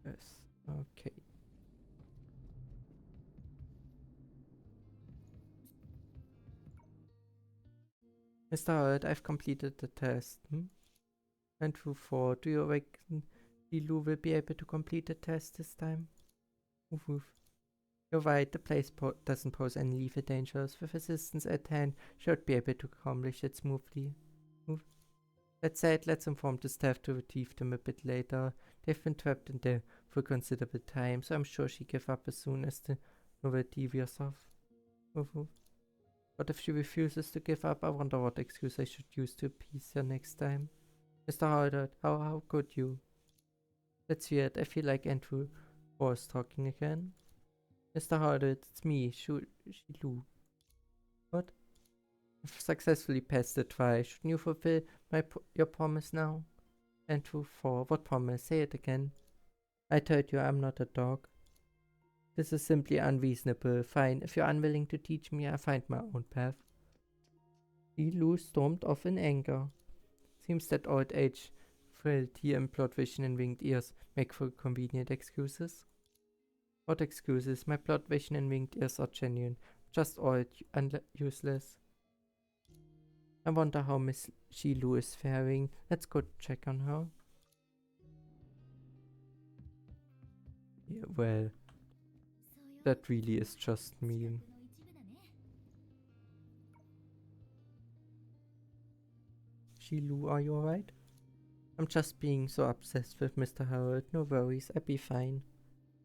Yes. Okay. Mr. Howard, I've completed the test. 924. Do you reckon Lilu will be able to complete the test this time? Oof, oof. You're right, the place doesn't pose any lethal dangers. With assistance at hand, should be able to accomplish it smoothly. Oof. That said, let's inform the staff to retrieve them a bit later. They've been trapped in there for considerable time, so I'm sure she'll give up as soon as the novelty wears off. Oof, oof. But if she refuses to give up, I wonder what excuse I should use to appease her next time. Mr. Howard, how could you? That's weird. I feel like Andrew was talking again. Mr. Howard, it's me, Shilu. What? I've successfully passed the trial. Shouldn't you fulfill your promise now? Andrew 4. What promise? Say it again. I told you I'm not a dog. This is simply unreasonable. Fine, if you're unwilling to teach me, I'll find my own path. Shilu stormed off in anger. Seems that old age, frailty, and plot vision and winged ears make for convenient excuses. What excuses? My plot vision and winged ears are genuine. Just old and useless. I wonder how Miss Shilu is faring. Let's go check on her. Yeah, well, that really is just mean. Shilu, are you alright? I'm just being so obsessed with Mr. Harold. No worries, I'll be fine.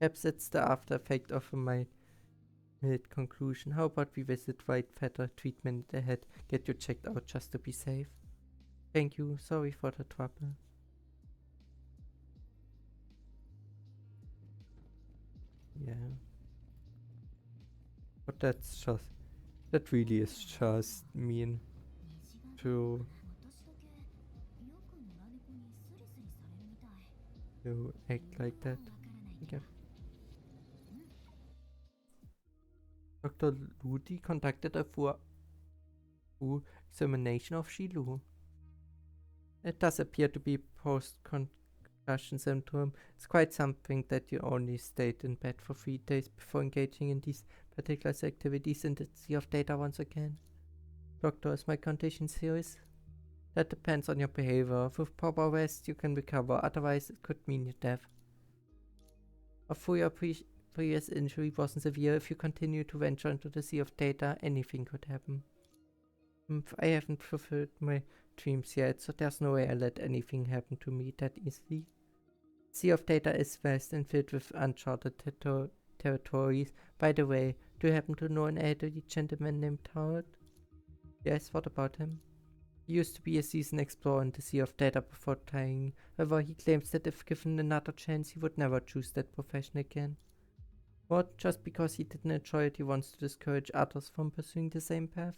Perhaps it's the after effect of my conclusion. How about we visit White Feather treatment ahead? Get you checked out just to be safe. Thank you. Sorry for the trouble. Yeah. But that really is just mean to act like that. Okay. Dr. Ludi conducted a full examination of Shilu. It does appear to be post-concussion syndrome. It's quite something that you only stayed in bed for 3 days before engaging in these particular activities in the sea of data once again. Doctor, is my condition serious? That depends on your behavior. With proper rest, you can recover. Otherwise, it could mean your death. Although your previous injury wasn't severe, if you continue to venture into the sea of data, anything could happen. I haven't fulfilled my dreams yet, so there's no way I'll let anything happen to me that easily. Sea of Data is vast and filled with uncharted territories. By the way, do you happen to know an elderly gentleman named Howard? Yes, what about him? He used to be a seasoned explorer in the Sea of Data before dying. However, he claims that if given another chance, he would never choose that profession again. What? Just because he didn't enjoy it, he wants to discourage others from pursuing the same path?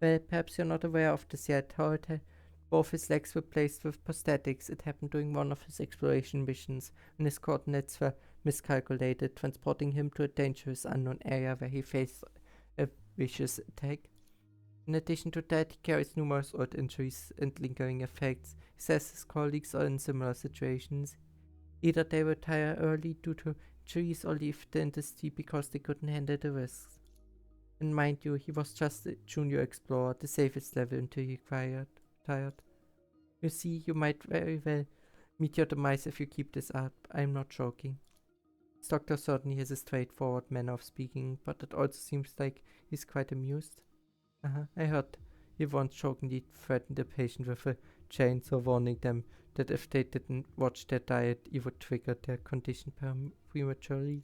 Well, perhaps you're not aware of this yet. Howard had both his legs were placed with prosthetics. It happened during one of his exploration missions, and his coordinates were miscalculated, transporting him to a dangerous unknown area where he faced a vicious attack. In addition to that, he carries numerous odd injuries and lingering effects. He says his colleagues are in similar situations. Either they retire early due to injuries or leave the industry because they couldn't handle the risks. And mind you, he was just a junior explorer, the safest level until he retired. You see, you might very well meet your demise if you keep this up. I'm not joking. This doctor certainly has a straightforward manner of speaking, but it also seems like he's quite amused. I heard he once jokingly threatened a patient with a chainsaw, warning them that if they didn't watch their diet, he would trigger their condition prematurely.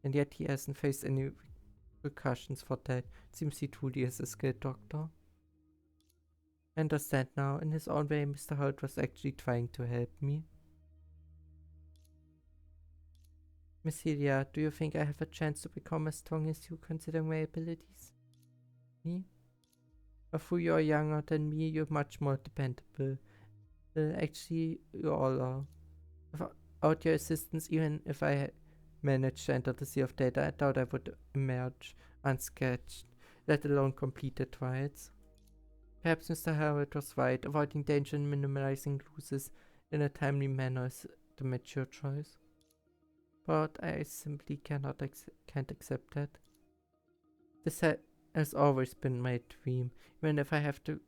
And yet he hasn't faced any repercussions for that. It seems he truly is a skilled doctor. I understand now. In his own way, Mr. Holt was actually trying to help me. Miss Helia, do you think I have a chance to become as strong as you, considering my abilities? Me? Although you're younger than me, you're much more dependable. Actually, you all are. Without your assistance, even if I managed to enter the Sea of Data, I doubt I would emerge unscathed, let alone complete the trials. Perhaps Mr. Harold was right. Avoiding danger and minimizing losses in a timely manner is the mature choice. But I simply can't accept that. This has always been my dream. Even if I have to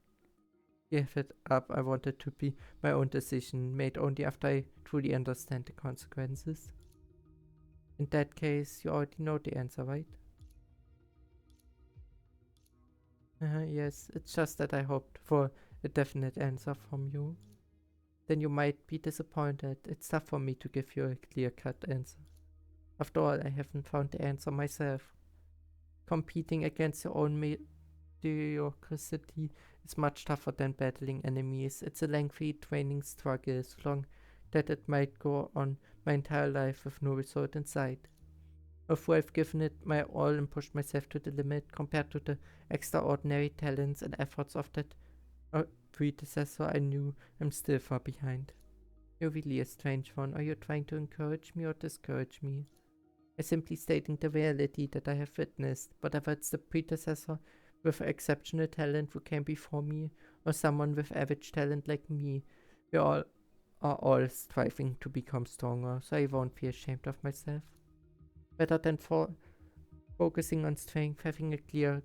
give it up, I want it to be my own decision, made only after I truly understand the consequences. In that case, you already know the answer, right? Yes, it's just that I hoped for a definite answer from you. Then you might be disappointed. It's tough for me to give you a clear-cut answer. After all, I haven't found the answer myself. Competing against your own bureaucracy is much tougher than battling enemies. It's a lengthy training struggle, so long that it might go on my entire life with no result in sight. Although I've given it my all and pushed myself to the limit compared to the extraordinary talents and efforts of that predecessor, I knew I'm still far behind. You're really a strange one. Are you trying to encourage me or discourage me? I'm simply stating the reality that I have witnessed, whether it's the predecessor with exceptional talent who came before me, or someone with average talent like me. We all are all striving to become stronger, so I won't be ashamed of myself. Better than focusing on strength, having a clear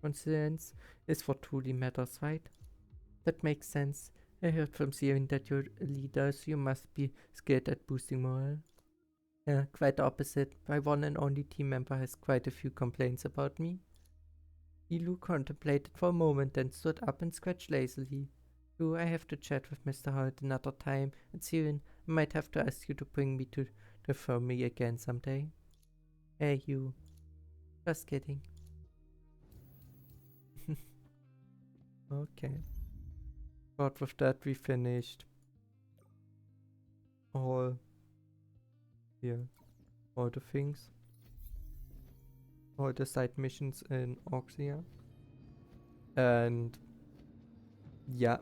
conscience is what truly matters, right? That makes sense. I heard from Siren that you're a leader, so you must be skilled at boosting morale. Yeah, quite the opposite. My one and only team member has quite a few complaints about me. Ilu contemplated for a moment, then stood up and scratched lazily. Do I have to chat with Mr. Holt another time? And Siren, I might have to ask you to bring me to the firmly again someday. Hey, you. Just kidding. Okay. But with that, we finished all all the things, all the side missions in Oxia. And yeah,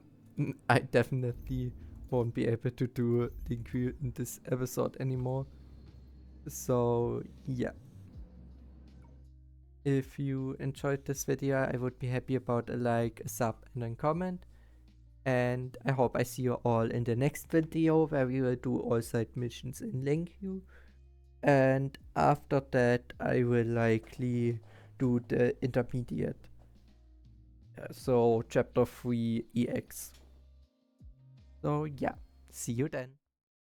I definitely won't be able to do Linky in this episode anymore. So yeah, if you enjoyed this video, I would be happy about a like, a sub, and a comment. And I hope I see you all in the next video where we will do all side missions in Linky. And after that, I will likely do the intermediate. So chapter 3 EX. So yeah, see you then.